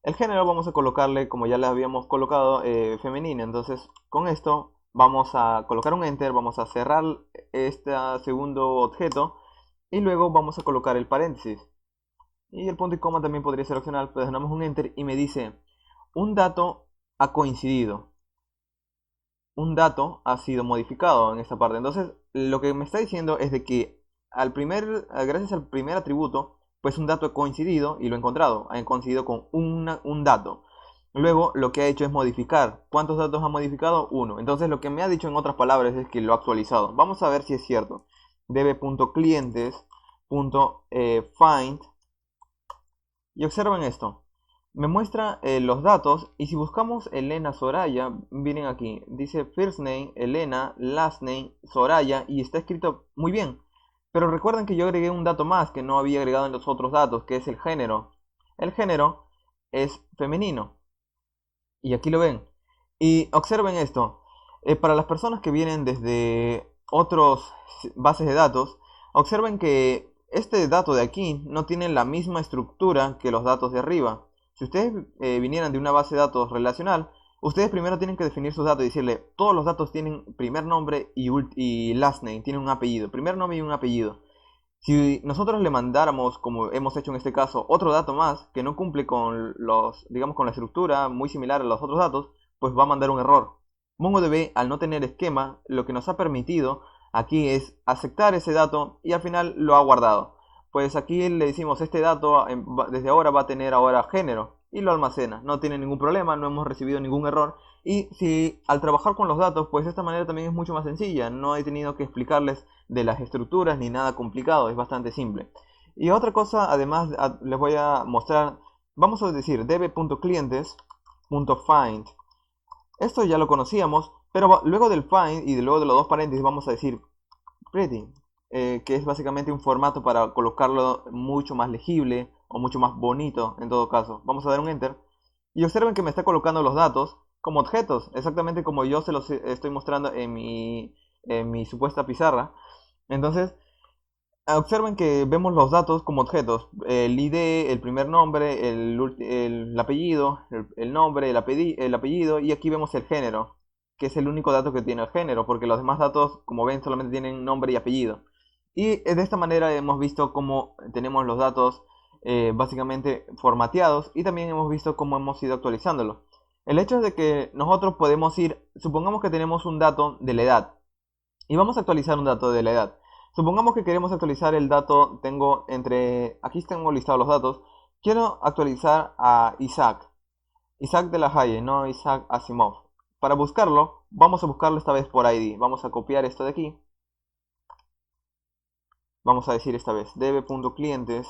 El género vamos a colocarle, como ya le habíamos colocado, femenina. Entonces, con esto vamos a colocar un enter, vamos a cerrar este segundo objeto y luego vamos a colocar el paréntesis. Y el punto y coma también podría ser opcional, pero damos un enter y me dice, un dato ha coincidido, un dato ha sido modificado en esta parte. Entonces, lo que me está diciendo es de que gracias al primer atributo, pues un dato ha coincidido y lo he encontrado. Ha coincidido con un dato. Luego, lo que ha hecho es modificar. ¿Cuántos datos ha modificado? Uno. Entonces, lo que me ha dicho en otras palabras es que lo ha actualizado. Vamos a ver si es cierto. db.clientes.find y observen esto. Me muestra los datos y si buscamos Elena Soraya, miren aquí, dice first name Elena, last name Soraya y está escrito muy bien. Pero recuerden que yo agregué un dato más que no había agregado en los otros datos, que es el género. El género es femenino y aquí lo ven. Y observen esto. Para las personas que vienen desde otras bases de datos, observen que este dato de aquí no tiene la misma estructura que los datos de arriba. Si ustedes vinieran de una base de datos relacional, ustedes primero tienen que definir sus datos y decirle, todos los datos tienen primer nombre y last name, tienen un apellido, primer nombre y un apellido. Si nosotros le mandáramos, como hemos hecho en este caso, otro dato más que no cumple con digamos, con la estructura muy similar a los otros datos, pues va a mandar un error. MongoDB, al no tener esquema, lo que nos ha permitido aquí es aceptar ese dato y al final lo ha guardado. Pues aquí le decimos este dato desde ahora va a tener ahora género y lo almacena. No tiene ningún problema, no hemos recibido ningún error. Y si al trabajar con los datos, pues de esta manera también es mucho más sencilla. No he tenido que explicarles de las estructuras ni nada complicado, es bastante simple. Y otra cosa, además, les voy a mostrar, vamos a decir db.clientes.find. Esto ya lo conocíamos, pero luego del find y luego de los dos paréntesis vamos a decir pretty, que es básicamente un formato para colocarlo mucho más legible o mucho más bonito en todo caso. Vamos a dar un enter y observen que me está colocando los datos como objetos, exactamente como yo se los estoy mostrando en mi supuesta pizarra. Entonces, observen que vemos los datos como objetos, el ID, el primer nombre, el apellido, el nombre, el apellido y aquí vemos el género, que es el único dato que tiene el género, porque los demás datos, como ven, solamente tienen nombre y apellido. Y de esta manera hemos visto cómo tenemos los datos básicamente formateados y también hemos visto cómo hemos ido actualizándolos. El hecho es de que nosotros podemos ir, supongamos que tenemos un dato de la edad y vamos a actualizar un dato de la edad. Supongamos que queremos actualizar el dato, aquí tengo listados los datos, quiero actualizar a Isaac de la Haye, no Isaac Asimov. para buscarlo, vamos a buscarlo esta vez por ID. Vamos a copiar esto de aquí. Vamos a decir esta vez db.clientes.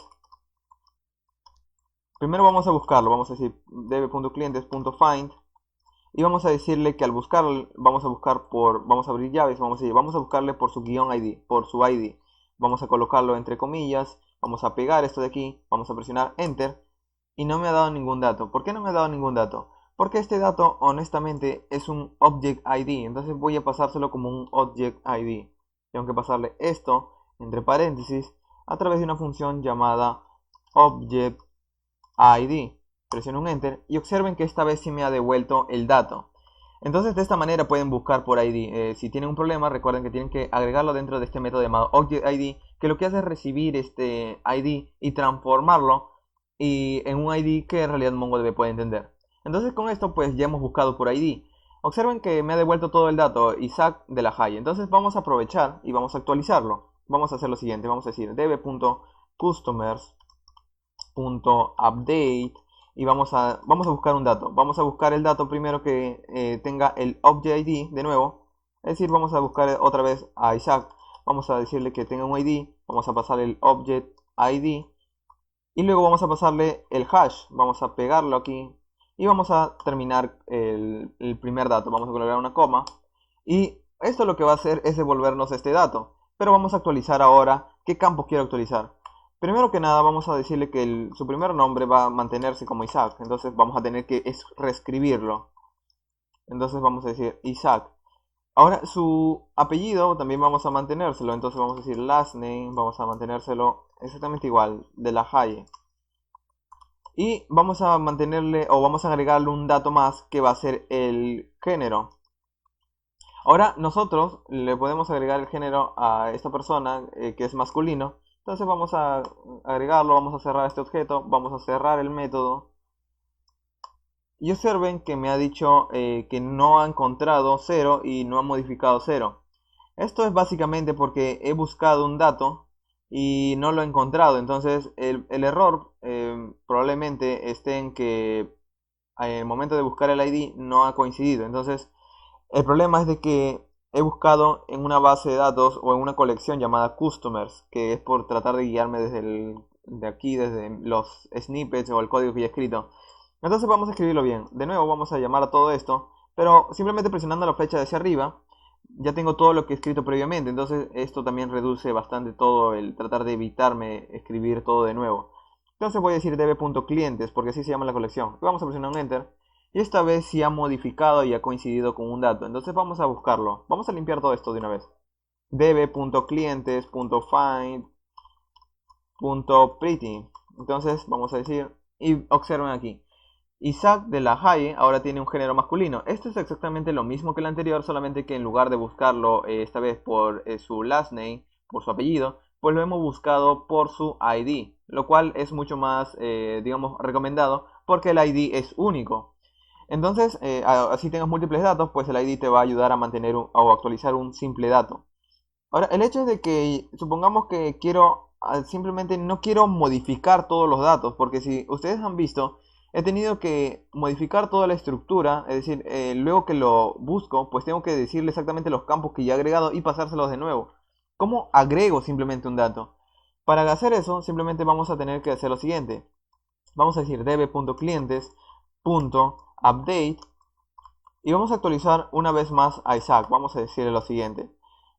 Primero vamos a buscarlo, vamos a decir db.clientes.find. Y vamos a decirle que al buscarlo, vamos a abrir llaves, vamos a buscarle por su guión ID, por su ID. Vamos a colocarlo entre comillas, vamos a pegar esto de aquí, vamos a presionar Enter. Y no me ha dado ningún dato. ¿Por qué no me ha dado ningún dato? Porque este dato, honestamente, es un Object ID. Entonces voy a pasárselo como un Object ID. Tengo que pasarle esto, entre paréntesis, a través de una función llamada Object ID. Presiono un Enter y observen que esta vez sí me ha devuelto el dato. Entonces de esta manera pueden buscar por ID. Si tienen un problema, recuerden que tienen que agregarlo dentro de este método llamado Object ID, que lo que hace es recibir este ID y transformarlo en un ID que en realidad MongoDB puede entender. Entonces con esto pues ya hemos buscado por ID. Observen que me ha devuelto todo el dato Isaac de la Haye. Entonces vamos a aprovechar y vamos a actualizarlo. Vamos a hacer lo siguiente, vamos a decir db.customers.update y vamos a buscar un dato. Vamos a buscar el dato primero que tenga el Object ID de nuevo. Es decir, vamos a buscar otra vez a Isaac. Vamos a decirle que tenga un ID. Vamos a pasar el Object ID. Y luego vamos a pasarle el hash. Vamos a pegarlo aquí. Y vamos a terminar el primer dato. Vamos a colocar una coma. Y esto lo que va a hacer es devolvernos este dato. Pero vamos a actualizar ahora qué campos quiero actualizar. Primero que nada vamos a decirle que su primer nombre va a mantenerse como Isaac. Entonces vamos a tener que reescribirlo. Entonces vamos a decir Isaac. Ahora su apellido también vamos a mantenérselo. Entonces vamos a decir last name. Vamos a mantenérselo exactamente igual. De la Haye. Y vamos a mantenerle o vamos a agregarle un dato más que va a ser el género. Ahora nosotros le podemos agregar el género a esta persona que es masculino. Entonces vamos a agregarlo, vamos a cerrar este objeto, vamos a cerrar el método. Y observen que me ha dicho que no ha encontrado 0 y no ha modificado 0. Esto es básicamente porque he buscado un dato y no lo he encontrado. Entonces el error probablemente esté en que en el momento de buscar el ID no ha coincidido. Entonces el problema es de que he buscado en una base de datos o en una colección llamada Customers, que es por tratar de guiarme de aquí, desde los snippets o el código que ya he escrito. Entonces vamos a escribirlo bien. De nuevo vamos a llamar a todo esto, pero simplemente presionando la flecha hacia arriba, ya tengo todo lo que he escrito previamente. Entonces esto también reduce bastante todo el tratar de evitarme escribir todo de nuevo. Entonces voy a decir db.clientes, porque así se llama la colección. Vamos a presionar un Enter. Y esta vez sí ha modificado y ha coincidido con un dato. Entonces vamos a buscarlo. Vamos a limpiar todo esto de una vez. db.clientes.find.pretty. Entonces vamos a decir, y observen aquí. Isaac de la Haye ahora tiene un género masculino. Esto es exactamente lo mismo que el anterior, solamente que en lugar de buscarlo esta vez por su last name, por su apellido, pues lo hemos buscado por su ID. Lo cual es mucho más, digamos, recomendado porque el ID es único. Entonces, así tengas múltiples datos, pues el ID te va a ayudar a mantener o actualizar un simple dato. Ahora, el hecho es de que supongamos que simplemente no quiero modificar todos los datos, porque si ustedes han visto, he tenido que modificar toda la estructura, es decir, luego que lo busco, pues tengo que decirle exactamente los campos que ya he agregado y pasárselos de nuevo. ¿Cómo agrego simplemente un dato? Para hacer eso, simplemente vamos a tener que hacer lo siguiente. Vamos a decir db.clientes.update y vamos a actualizar una vez más a Isaac. Vamos a decirle lo siguiente.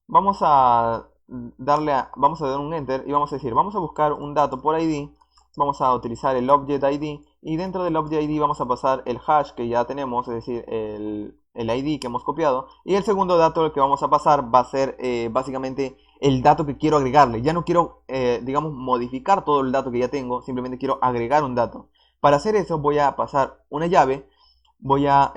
Vamos a vamos a dar un enter y vamos a decir, vamos a buscar un dato por ID. Vamos a utilizar el Object ID y dentro del Object ID vamos a pasar el hash que ya tenemos, es decir, el ID que hemos copiado. Y el segundo dato que vamos a pasar va a ser básicamente el dato que quiero agregarle. Ya no quiero, digamos, modificar todo el dato que ya tengo, simplemente quiero agregar un dato. Para hacer eso voy a pasar una llave, voy a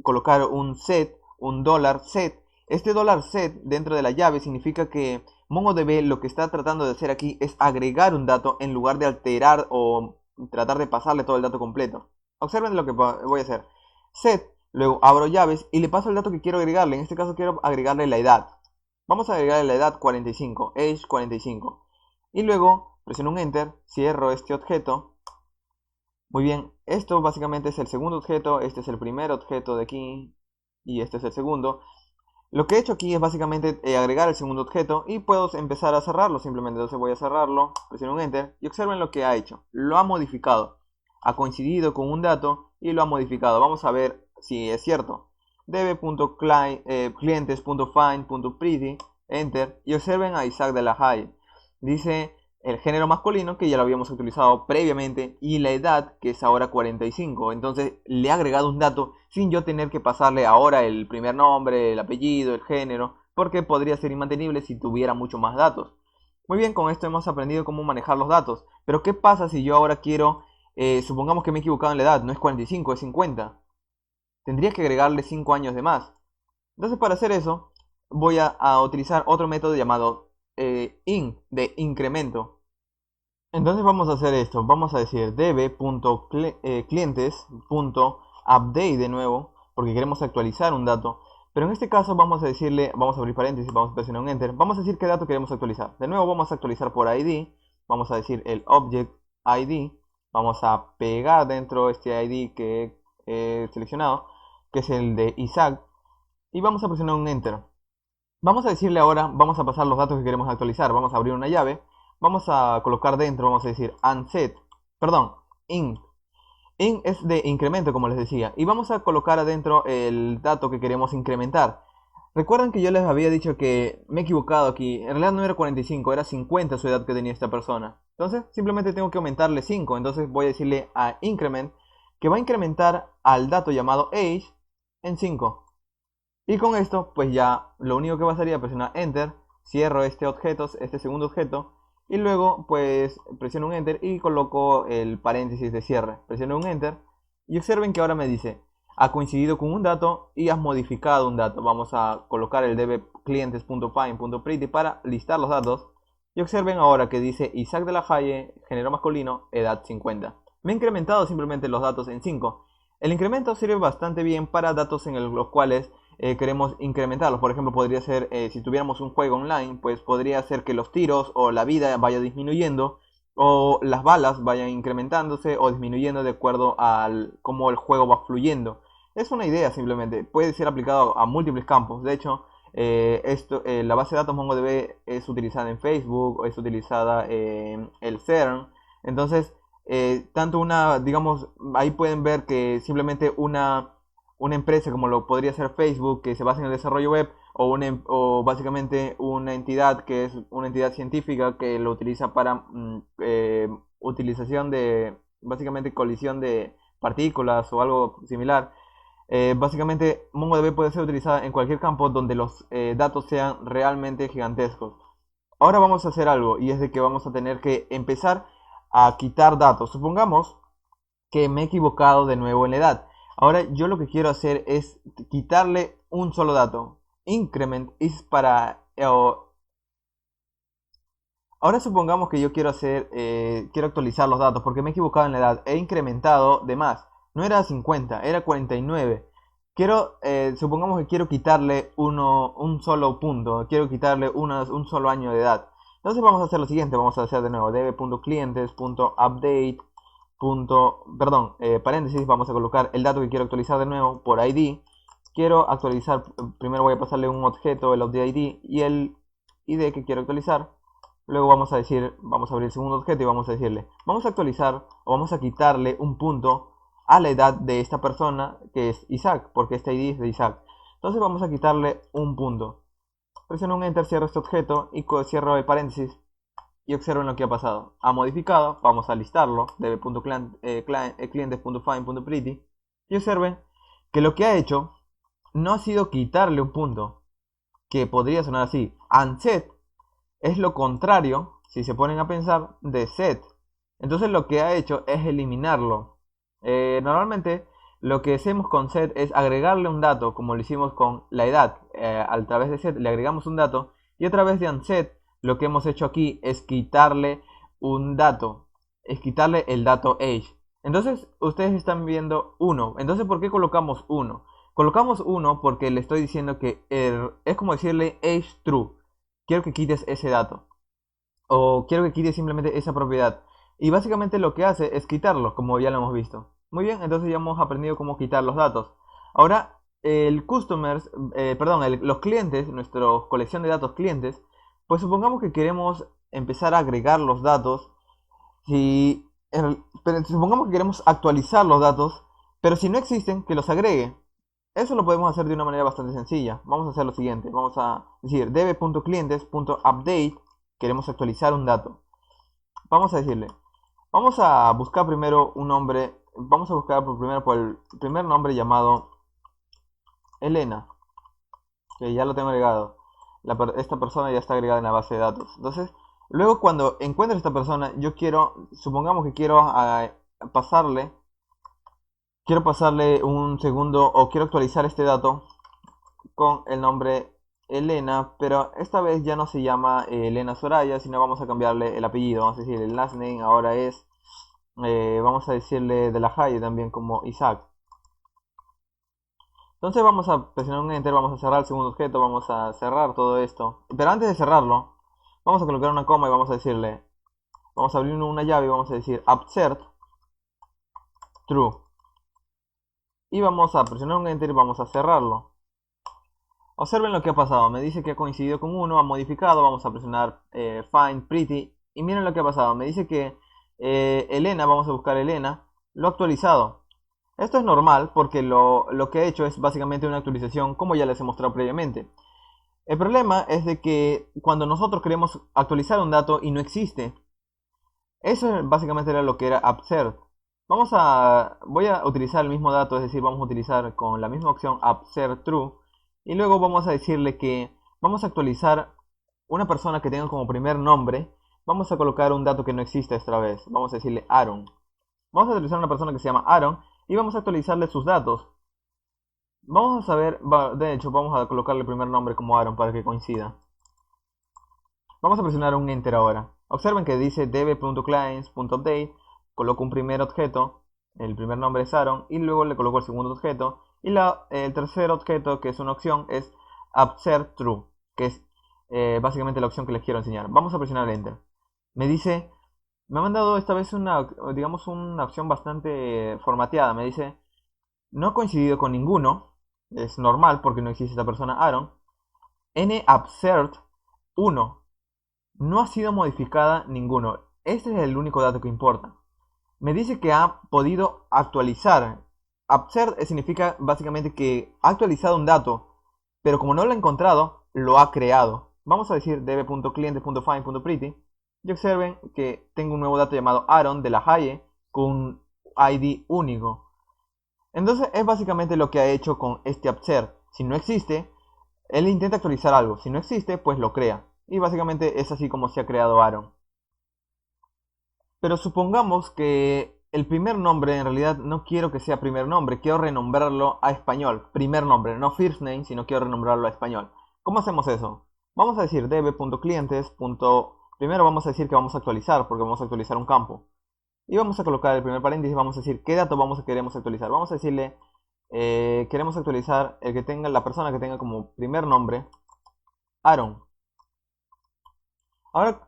colocar un set, un $set. Este $set dentro de la llave significa que MongoDB lo que está tratando de hacer aquí es agregar un dato en lugar de alterar o tratar de pasarle todo el dato completo. Observen lo que voy a hacer. Set, luego abro llaves y le paso el dato que quiero agregarle. En este caso quiero agregarle la edad. Vamos a agregarle la edad 45, age 45. Y luego presiono un enter, cierro este objeto. Muy bien, esto básicamente es el segundo objeto, este es el primer objeto de aquí. y este es el segundo. Lo que he hecho aquí es básicamente agregar el segundo objeto y puedo empezar a cerrarlo simplemente. Entonces voy a cerrarlo, presiono un Enter y observen lo que ha hecho. Lo ha modificado. Ha coincidido con un dato y lo ha modificado. Vamos a ver si es cierto. db.clientes.find.pretty, Enter, y observen a Isaac de la Haye. Dice el género masculino, que ya lo habíamos utilizado previamente, y la edad, que es ahora 45. Entonces le he agregado un dato sin yo tener que pasarle ahora el primer nombre, el apellido, el género, porque podría ser inmantenible si tuviera mucho más datos. Muy bien, con esto hemos aprendido cómo manejar los datos. Pero ¿qué pasa si yo ahora quiero, supongamos que me he equivocado en la edad, no es 45, es 50? Tendría que agregarle 5 años de más. Entonces, para hacer eso, voy a utilizar otro método llamado de incremento. Entonces vamos a hacer esto. Vamos a decir db.clientes.update de nuevo, porque queremos actualizar un dato. Pero en este caso vamos a decirle, vamos a abrir paréntesis, vamos a presionar un Enter. Vamos a decir qué dato queremos actualizar. De nuevo vamos a actualizar por ID. Vamos a decir el object ID. Vamos a pegar dentro este ID que he seleccionado, que es el de Isaac. Y vamos a presionar un Enter. Vamos a decirle ahora, vamos a pasar los datos que queremos actualizar. Vamos a abrir una llave. Vamos a colocar dentro, vamos a decir int. Int es de incremento, como les decía. Y vamos a colocar adentro el dato que queremos incrementar. Recuerden que yo les había dicho que me he equivocado aquí. En realidad no era 45, era 50 su edad que tenía esta persona. Entonces simplemente tengo que aumentarle 5. Entonces voy a decirle a increment que va a incrementar al dato llamado age en 5. Y con esto, pues ya lo único que pasaría es presionar Enter, cierro este objeto, este segundo objeto, y luego pues presiono un Enter y coloco el paréntesis de cierre. Presiono un Enter y observen que ahora me dice, ha coincidido con un dato y has modificado un dato. Vamos a colocar el db.clientes.find.pretty para listar los datos. Y observen ahora que dice Isaac de la Haye, género masculino, edad 50. Me he incrementado simplemente los datos en 5. El incremento sirve bastante bien para datos en los cuales queremos incrementarlos. Por ejemplo, podría ser, si tuviéramos un juego online, pues podría ser que los tiros o la vida vaya disminuyendo, o las balas vayan incrementándose o disminuyendo de acuerdo al cómo el juego va fluyendo. Es una idea simplemente, puede ser aplicado a múltiples campos. De hecho, la base de datos MongoDB es utilizada en Facebook, es utilizada en el CERN. Entonces, tanto una, digamos, ahí pueden ver que simplemente una empresa como lo podría ser Facebook, que se basa en el desarrollo web, o básicamente una entidad que es una entidad científica que lo utiliza para utilización de, básicamente, colisión de partículas o algo similar. Básicamente, MongoDB puede ser utilizada en cualquier campo donde los datos sean realmente gigantescos. Ahora vamos a hacer algo, y es de que vamos a tener que empezar a quitar datos. Supongamos que me he equivocado de nuevo en la edad. Ahora yo lo que quiero hacer es quitarle un solo dato. Increment es para... ahora supongamos que yo quiero quiero actualizar los datos porque me he equivocado en la edad. He incrementado de más. No era 50, era 49. Supongamos que quiero quitarle un solo punto. Quiero quitarle un solo año de edad. Entonces vamos a hacer lo siguiente. Vamos a hacer de nuevo db.clientes.update. Paréntesis, vamos a colocar el dato que quiero actualizar de nuevo por ID. Quiero actualizar, primero voy a pasarle un objeto, el update ID y el ID que quiero actualizar. Luego vamos a abrir el segundo objeto y vamos a decirle, vamos a actualizar o vamos a quitarle un punto a la edad de esta persona que es Isaac, porque este ID es de Isaac. Entonces vamos a quitarle un punto. Presiono un Enter, cierro este objeto y cierro el paréntesis. Y observen lo que ha pasado. Ha modificado, vamos a listarlo, db.clientes.find.pretty. Y observen que lo que ha hecho no ha sido quitarle un punto, que podría sonar así. Unset es lo contrario, si se ponen a pensar, de set. Entonces lo que ha hecho es eliminarlo. Normalmente lo que hacemos con set es agregarle un dato, como lo hicimos con la edad. A través de set le agregamos un dato y a través de unset lo que hemos hecho aquí es quitarle un dato, es quitarle el dato age. Entonces ustedes están viendo 1. Entonces, ¿por qué colocamos 1? Colocamos 1 porque le estoy diciendo que es como decirle age true. Quiero que quites ese dato. O quiero que quites simplemente esa propiedad. Y básicamente lo que hace es quitarlo, como ya lo hemos visto. Muy bien, entonces ya hemos aprendido cómo quitar los datos. Ahora el customers, perdón, los clientes, nuestra colección de datos clientes, pues supongamos que queremos empezar a agregar los datos, pero supongamos que queremos actualizar los datos, pero si no existen, que los agregue. Eso lo podemos hacer de una manera bastante sencilla. Vamos a hacer lo siguiente, vamos a decir db.clientes.update, queremos actualizar un dato. Vamos a decirle, vamos a buscar primero un nombre, vamos a buscar primero por el primer nombre llamado Elena, que ya lo tengo agregado. Esta persona ya está agregada en la base de datos. Entonces, luego cuando encuentre esta persona, supongamos que pasarle, quiero pasarle un segundo o quiero actualizar este dato con el nombre Elena, pero esta vez ya no se llama Elena Soraya, sino vamos a cambiarle el apellido. Vamos a decir, el last name ahora es, vamos a decirle de la Haye también como Isaac. Entonces vamos a presionar un enter, vamos a cerrar el segundo objeto, vamos a cerrar todo esto. Pero antes de cerrarlo, vamos a colocar una coma y vamos a decirle, vamos a abrir una llave y vamos a decir upsert true. Y vamos a presionar un enter y vamos a cerrarlo. Observen lo que ha pasado, me dice que ha coincidido con uno, ha modificado, vamos a presionar find pretty y miren lo que ha pasado, me dice que Elena, vamos a buscar Elena, lo ha actualizado. Esto es normal porque lo que he hecho es básicamente una actualización como ya les he mostrado previamente. El problema es de que cuando nosotros queremos actualizar un dato y no existe, eso básicamente era lo que era upsert. Voy a utilizar el mismo dato, es decir, vamos a utilizar con la misma opción upsert true y luego vamos a decirle que vamos a actualizar una persona que tenga como primer nombre, vamos a colocar un dato que no existe esta vez, vamos a decirle Aaron. Vamos a utilizar una persona que se llama Aaron y vamos a actualizarle sus datos. Vamos a saber, de hecho, vamos a colocarle el primer nombre como Aaron para que coincida. Vamos a presionar un enter ahora. Observen que dice db.clients.update, coloco un primer objeto, el primer nombre es Aaron, y luego le coloco el segundo objeto, y el tercer objeto, que es una opción, es upsert true, que es básicamente la opción que les quiero enseñar. Vamos a presionar enter. Me dice, me ha mandado esta vez digamos, una opción bastante formateada. Me dice, no ha coincidido con ninguno, es normal porque no existe esta persona Aaron. nupsert 1, no ha sido modificada ninguno. Este es el único dato que importa. Me dice que ha podido actualizar. Upsert significa básicamente que ha actualizado un dato, pero como no lo ha encontrado, lo ha creado. Vamos a decir db.clientes.find.pretty y observen que tengo un nuevo dato llamado Aaron de la Haye con un ID único. Entonces es básicamente lo que ha hecho con este upsert. Si no existe, él intenta actualizar algo. Si no existe, pues lo crea. Y básicamente es así como se ha creado Aaron. Pero supongamos que el primer nombre en realidad no quiero que sea primer nombre, quiero renombrarlo a español. Primer nombre, no first name, sino quiero renombrarlo a español. ¿Cómo hacemos eso? Vamos a decir db.clientes. Primero vamos a decir que vamos a actualizar, porque vamos a actualizar un campo. Y vamos a colocar el primer paréntesis, vamos a decir qué dato queremos actualizar. Vamos a decirle, queremos actualizar el que tenga, la persona que tenga como primer nombre, Aaron. Ahora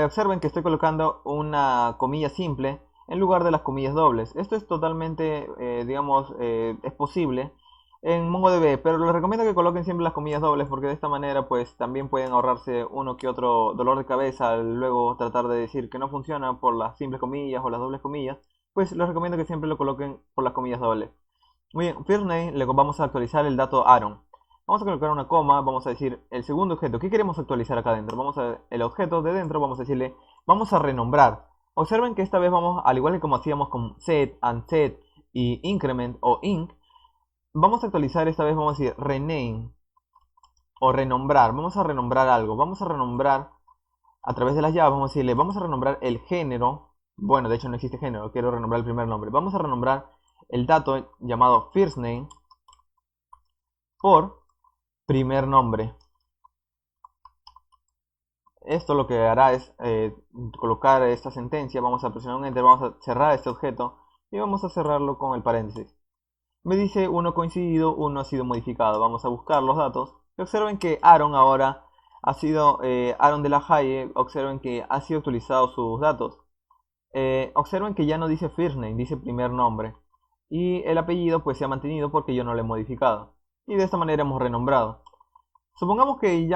observen que estoy colocando una comilla simple en lugar de las comillas dobles. Esto es totalmente, digamos, es posible en MongoDB, pero les recomiendo que coloquen siempre las comillas dobles porque de esta manera pues también pueden ahorrarse uno que otro dolor de cabeza al luego tratar de decir que no funciona por las simples comillas o las dobles comillas. Pues les recomiendo que siempre lo coloquen por las comillas dobles. Muy bien, first name, le vamos a actualizar el dato Aaron. Vamos a colocar una coma, vamos a decir el segundo objeto. ¿Qué queremos actualizar acá adentro? Vamos a el objeto de dentro, vamos a decirle, vamos a renombrar. Observen que esta vez vamos, al igual que como hacíamos con set, unset y increment o inc, vamos a actualizar esta vez, vamos a decir rename o renombrar. Vamos a renombrar algo. Vamos a renombrar a través de las llaves, vamos a decirle, vamos a renombrar el género. Bueno, de hecho no existe género, quiero renombrar el primer nombre. Vamos a renombrar el dato llamado first name por primer nombre. Esto lo que hará es colocar esta sentencia, vamos a presionar un enter, vamos a cerrar este objeto y vamos a cerrarlo con el paréntesis. Me dice uno coincidido, uno ha sido modificado. Vamos a buscar los datos y observen que Aaron ahora ha sido Aaron de la Haye, observen que ha sido actualizado sus datos. Observen que ya no dice first name, dice primer nombre. Y el apellido pues se ha mantenido porque yo no lo he modificado. y de esta manera hemos renombrado. Supongamos que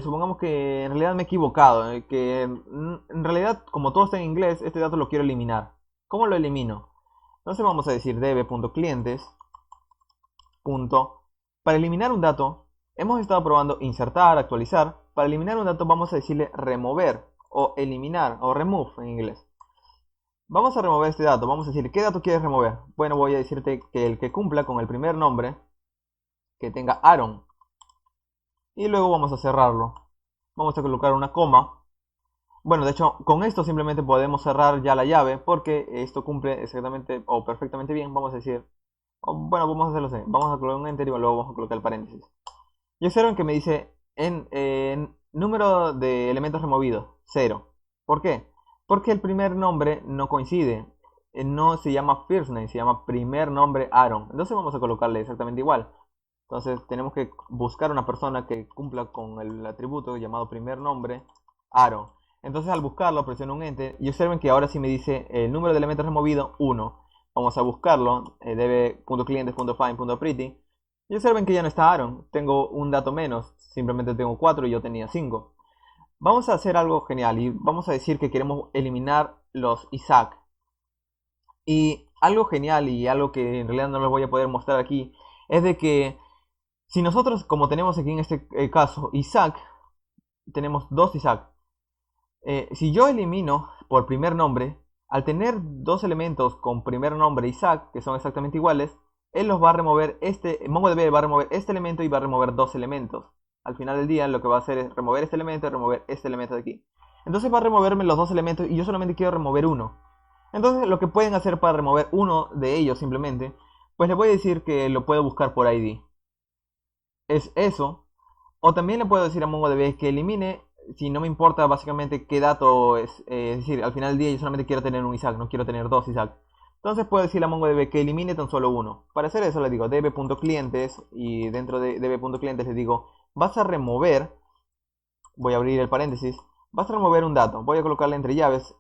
supongamos que en realidad me he equivocado, que en realidad como todo está en inglés, este dato lo quiero eliminar. ¿Cómo lo elimino? Entonces vamos a decir db.clientes. Para eliminar un dato, hemos estado probando insertar, actualizar. Para eliminar un dato vamos a decirle remover o eliminar o remove en inglés. Vamos a remover este dato, vamos a decir ¿qué dato quieres remover? Bueno, voy a decirte que el que cumpla con el primer nombre, que tenga Aaron. Y luego vamos a cerrarlo. Vamos a colocar una coma. Bueno, de hecho, con esto simplemente podemos cerrar ya la llave porque esto cumple exactamente o perfectamente bien. Vamos a decir, bueno, vamos a hacerlo así. Vamos a colocar un enter y luego vamos a colocar el paréntesis. Y observen que me dice en número de elementos removidos, 0. ¿Por qué? Porque el primer nombre no coincide. No se llama first name, se llama primer nombre Aaron. Entonces vamos a colocarle exactamente igual. Entonces tenemos que buscar una persona que cumpla con el atributo llamado primer nombre Aaron. Entonces al buscarlo presiono un enter y observen que ahora sí me dice el número de elementos removido 1. Vamos a buscarlo, db.clientes.find.pretty. Y observen que ya no está Aaron, tengo un dato menos, simplemente tengo 4 y yo tenía 5. Vamos a hacer algo genial y vamos a decir que queremos eliminar los Isaac. Y algo genial y algo que en realidad no les voy a poder mostrar aquí es de que si nosotros, como tenemos aquí en este caso Isaac, tenemos dos Isaac. Si yo elimino por primer nombre, al tener dos elementos con primer nombre Isaac, que son exactamente iguales, él los va a remover, MongoDB va a remover este elemento y va a remover dos elementos. Al final del día lo que va a hacer es remover este elemento y remover este elemento de aquí. Entonces va a removerme los dos elementos y yo solamente quiero remover uno. Entonces lo que pueden hacer para remover uno de ellos simplemente, pues les voy a decir que lo puedo buscar por ID. Es eso. O también le puedo decir a MongoDB que elimine, si no me importa básicamente qué dato es decir, al final del día yo solamente quiero tener un Isaac, no quiero tener dos Isaac. Entonces puedo decirle a MongoDB que elimine tan solo uno. Para hacer eso le digo db.clientes y dentro de db.clientes le digo vas a remover, voy a abrir el paréntesis, vas a remover un dato, voy a colocarle entre llaves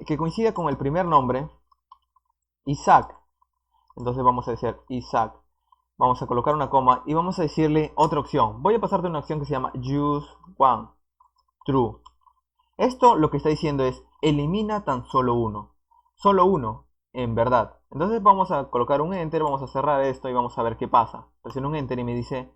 que coincida con el primer nombre, Isaac. Entonces vamos a decir Isaac. Vamos a colocar una coma y vamos a decirle otra opción. Voy a pasarte una opción que se llama use one, true. Esto lo que está diciendo es elimina tan solo uno. Solo uno, en verdad. Entonces vamos a colocar un enter, vamos a cerrar esto y vamos a ver qué pasa. Presiono un enter y me dice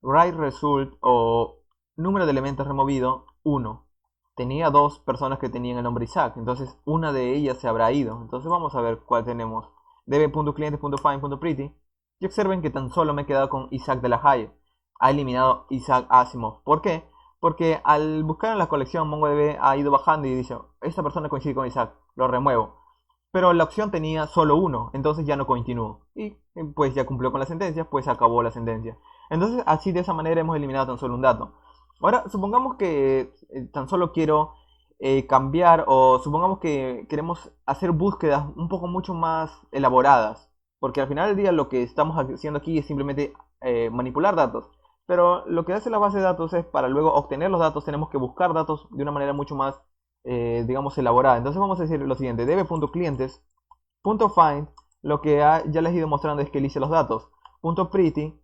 write result o número de elementos removido 1. Tenía dos personas que tenían el nombre Isaac, entonces una de ellas se habrá ido. Entonces vamos a ver cuál tenemos. db.clientes.find.pretty y observen que tan solo me he quedado con Isaac de la Haye. Ha eliminado Isaac Asimov. ¿Por qué? Porque al buscar en la colección MongoDB ha ido bajando y dice, esta persona coincide con Isaac, lo remuevo. Pero la opción tenía solo uno, entonces ya no continuó. Y pues ya cumplió con la sentencia, pues acabó la sentencia. Entonces así de esa manera hemos eliminado tan solo un dato. Ahora supongamos que tan solo quiero cambiar o supongamos que queremos hacer búsquedas un poco mucho más elaboradas. Porque al final del día lo que estamos haciendo aquí es simplemente manipular datos. Pero lo que hace la base de datos es para luego obtener los datos tenemos que buscar datos de una manera mucho más, digamos, elaborada. Entonces vamos a decir lo siguiente, db.clientes.find, lo que ya les he ido mostrando es que elige los datos. .pretty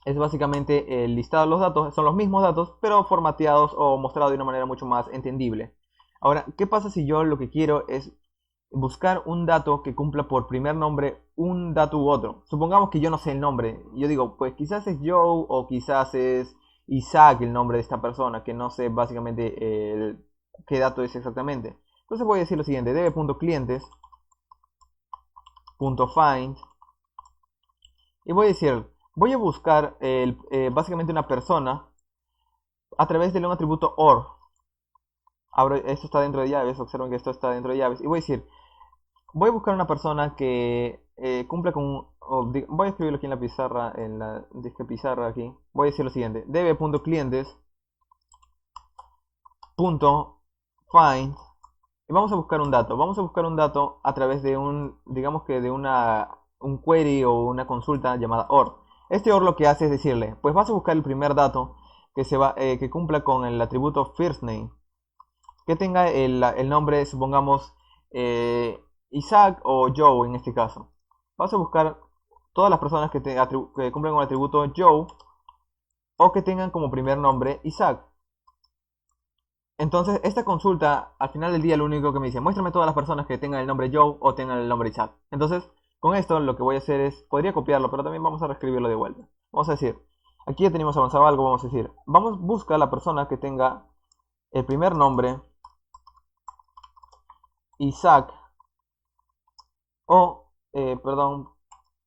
es básicamente el listado de los datos, son los mismos datos, pero formateados o mostrados de una manera mucho más entendible. Ahora, ¿qué pasa si yo lo que quiero es buscar un dato que cumpla por primer nombre un dato u otro? Supongamos que yo no sé el nombre. Yo digo, pues quizás es Joe o quizás es Isaac el nombre de esta persona, que no sé básicamente qué dato es exactamente. Entonces voy a decir lo siguiente, db.clientes.find y voy a decir, voy a buscar básicamente una persona a través de un atributo OR. Esto está dentro de llaves, observen que esto está dentro de llaves. Y voy a decir, voy a buscar una persona que cumpla con... voy a escribirlo aquí en la pizarra, en la disque pizarra aquí. Voy a decir lo siguiente, db.clientes.find y vamos a buscar un dato. Vamos a buscar un dato a través de digamos que de un query o una consulta llamada OR. Este OR lo que hace es decirle, pues vas a buscar el primer dato que cumpla con el atributo first name, que tenga el nombre, supongamos, Isaac o Joe en este caso. Vas a buscar todas las personas que cumplen con el atributo Joe o que tengan como primer nombre Isaac. Entonces, esta consulta, al final del día, lo único que me dice, muéstrame todas las personas que tengan el nombre Joe o tengan el nombre Isaac. Entonces, con esto lo que voy a hacer es, podría copiarlo, pero también vamos a reescribirlo de vuelta. Vamos a decir, aquí ya tenemos avanzado algo, vamos a decir, busca a la persona que tenga el primer nombre Isaac o, perdón,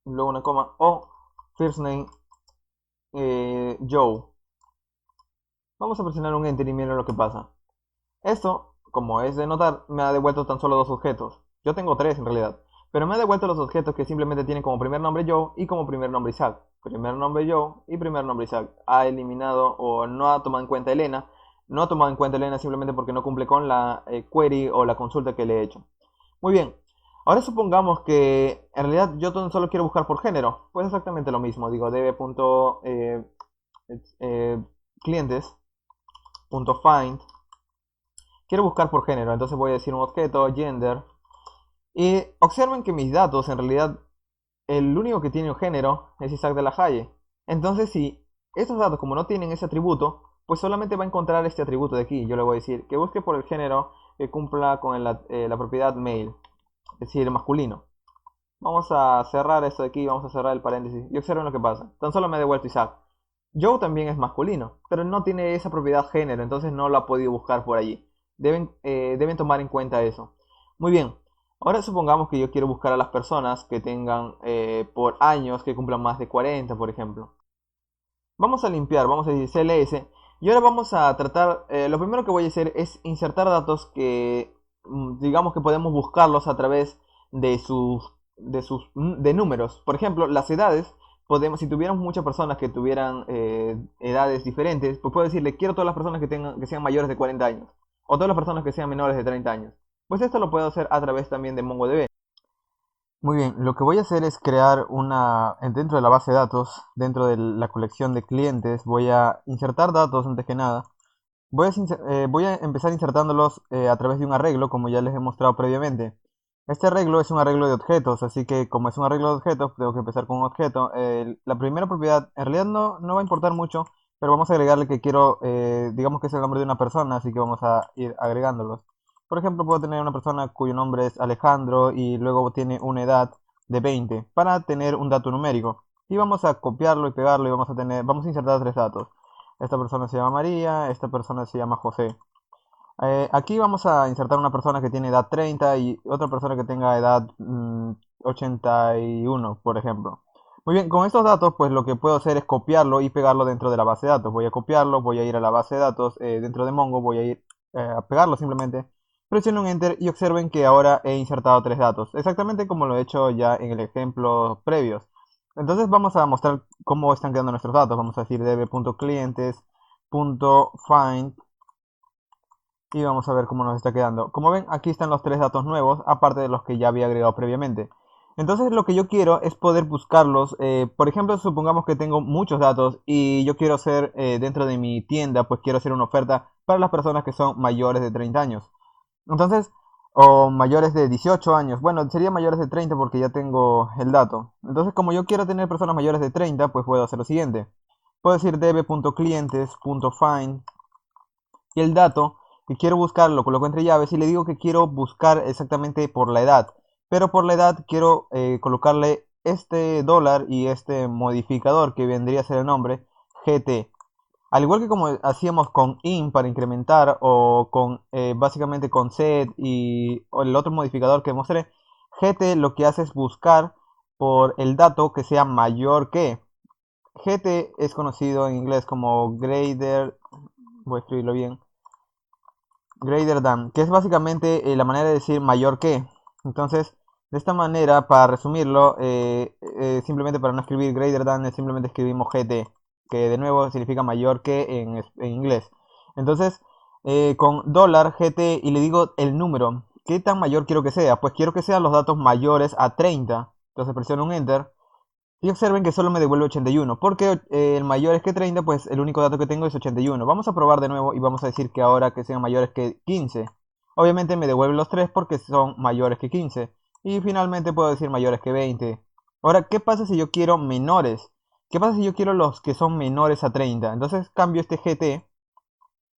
luego una coma, o first name Joe. Vamos a presionar un enter y miren lo que pasa. Esto, como es de notar, me ha devuelto tan solo dos objetos. Yo tengo tres en realidad. Pero me ha devuelto los objetos que simplemente tienen como primer nombre Joe y como primer nombre Isaac. Primer nombre Joe y primer nombre Isaac. Ha eliminado o no ha tomado en cuenta Elena. No ha tomado en cuenta Elena simplemente porque no cumple con la query o la consulta que le he hecho. Muy bien. Ahora supongamos que en realidad yo tan solo quiero buscar por género. Pues exactamente lo mismo. Digo db.clientes.find. Quiero buscar por género, entonces voy a decir un objeto, gender. Y observen que mis datos, en realidad, el único que tiene un género es Isaac de la Haye. Entonces, si estos datos, como no tienen ese atributo, pues solamente va a encontrar este atributo de aquí. Yo le voy a decir que busque por el género que cumpla con la propiedad male, es decir, masculino. Vamos a cerrar esto de aquí, vamos a cerrar el paréntesis y observen lo que pasa. Tan solo me ha devuelto Isaac. Joe también es masculino, pero no tiene esa propiedad género, entonces no lo ha podido buscar por allí. Deben tomar en cuenta eso. Muy bien, ahora supongamos que yo quiero buscar a las personas que tengan por años, que cumplan más de 40, por ejemplo. Vamos a limpiar, vamos a decir CLS, y ahora vamos a tratar, lo primero que voy a hacer es insertar datos que, digamos que podemos buscarlos a través de números. Por ejemplo, las edades. Si tuviéramos muchas personas que tuvieran edades diferentes, pues puedo decirle, quiero todas las personas que sean mayores de 40 años. O todas las personas que sean menores de 30 años. Pues esto lo puedo hacer a través también de MongoDB. Muy bien, lo que voy a hacer es crear dentro de la base de datos, dentro de la colección de clientes, voy a insertar datos antes que nada. Voy a empezar insertándolos a través de un arreglo, como ya les he mostrado previamente. Este arreglo es un arreglo de objetos, así que como es un arreglo de objetos, tengo que empezar con un objeto. La primera propiedad, en realidad no va a importar mucho, pero vamos a agregarle que quiero, digamos que es el nombre de una persona, así que vamos a ir agregándolos. Por ejemplo, puedo tener una persona cuyo nombre es Alejandro y luego tiene una edad de 20 para tener un dato numérico. Y vamos a copiarlo y pegarlo y vamos a insertar tres datos. Esta persona se llama María, esta persona se llama José. Aquí vamos a insertar una persona que tiene edad 30 y otra persona que tenga edad 81, por ejemplo. Muy bien, con estos datos, pues lo que puedo hacer es copiarlo y pegarlo dentro de la base de datos. Voy a copiarlo, voy a ir a la base de datos dentro de Mongo, voy a ir a pegarlo simplemente. Presiono un Enter y observen que ahora he insertado tres datos, exactamente como lo he hecho ya en el ejemplo previos. Entonces vamos a mostrar cómo están quedando nuestros datos. Vamos a decir db.clientes.find y vamos a ver cómo nos está quedando. Como ven, aquí están los tres datos nuevos, aparte de los que ya había agregado previamente. Entonces lo que yo quiero es poder buscarlos. Por ejemplo, supongamos que tengo muchos datos y yo quiero hacer dentro de mi tienda, pues quiero hacer una oferta para las personas que son mayores de 30 años. Entonces, o mayores de 18 años. Bueno, sería mayores de 30 porque ya tengo el dato. Entonces, como yo quiero tener personas mayores de 30, pues puedo hacer lo siguiente. Puedo decir db.clientes.find y el dato que quiero buscar lo coloco entre llaves y le digo que quiero buscar exactamente por la edad. Pero por la edad quiero colocarle este dólar y este modificador que vendría a ser el nombre GT. Al igual que como hacíamos con in para incrementar o con básicamente con set o el otro modificador que mostré, GT lo que hace es buscar por el dato que sea mayor que. GT es conocido en inglés como greater, voy a escribirlo bien, greater than, que es básicamente la manera de decir mayor que. Entonces, de esta manera, para resumirlo, simplemente para no escribir greater than, simplemente escribimos GT, que de nuevo significa mayor que en inglés. Entonces, con dólar GT y le digo el número, ¿qué tan mayor quiero que sea? Pues quiero que sean los datos mayores a 30. Entonces presiono un Enter. Y observen que solo me devuelve 81, porque el mayor es que 30, pues el único dato que tengo es 81. Vamos a probar de nuevo y vamos a decir que ahora que sean mayores que 15. Obviamente me devuelve los 3 porque son mayores que 15. Y finalmente puedo decir mayores que 20. Ahora, ¿qué pasa si yo quiero menores? ¿Qué pasa si yo quiero los que son menores a 30? Entonces cambio este GT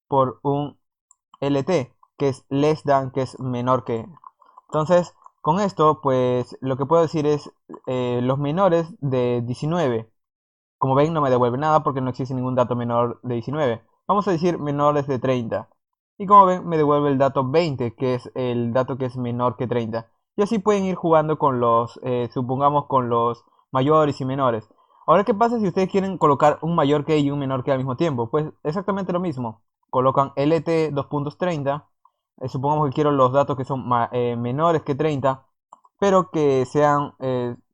por un LT, que es less than, que es menor que. Entonces, con esto, pues lo que puedo decir es los menores de 19. Como ven, no me devuelve nada porque no existe ningún dato menor de 19. Vamos a decir menores de 30. Y como ven, me devuelve el dato 20, que es el dato que es menor que 30. Y así pueden ir jugando con los, supongamos, con los mayores y menores. Ahora, ¿qué pasa si ustedes quieren colocar un mayor que y un menor que al mismo tiempo? Pues exactamente lo mismo. Colocan LT 2.30. Supongamos que quiero los datos que son menores que 30, pero que sean,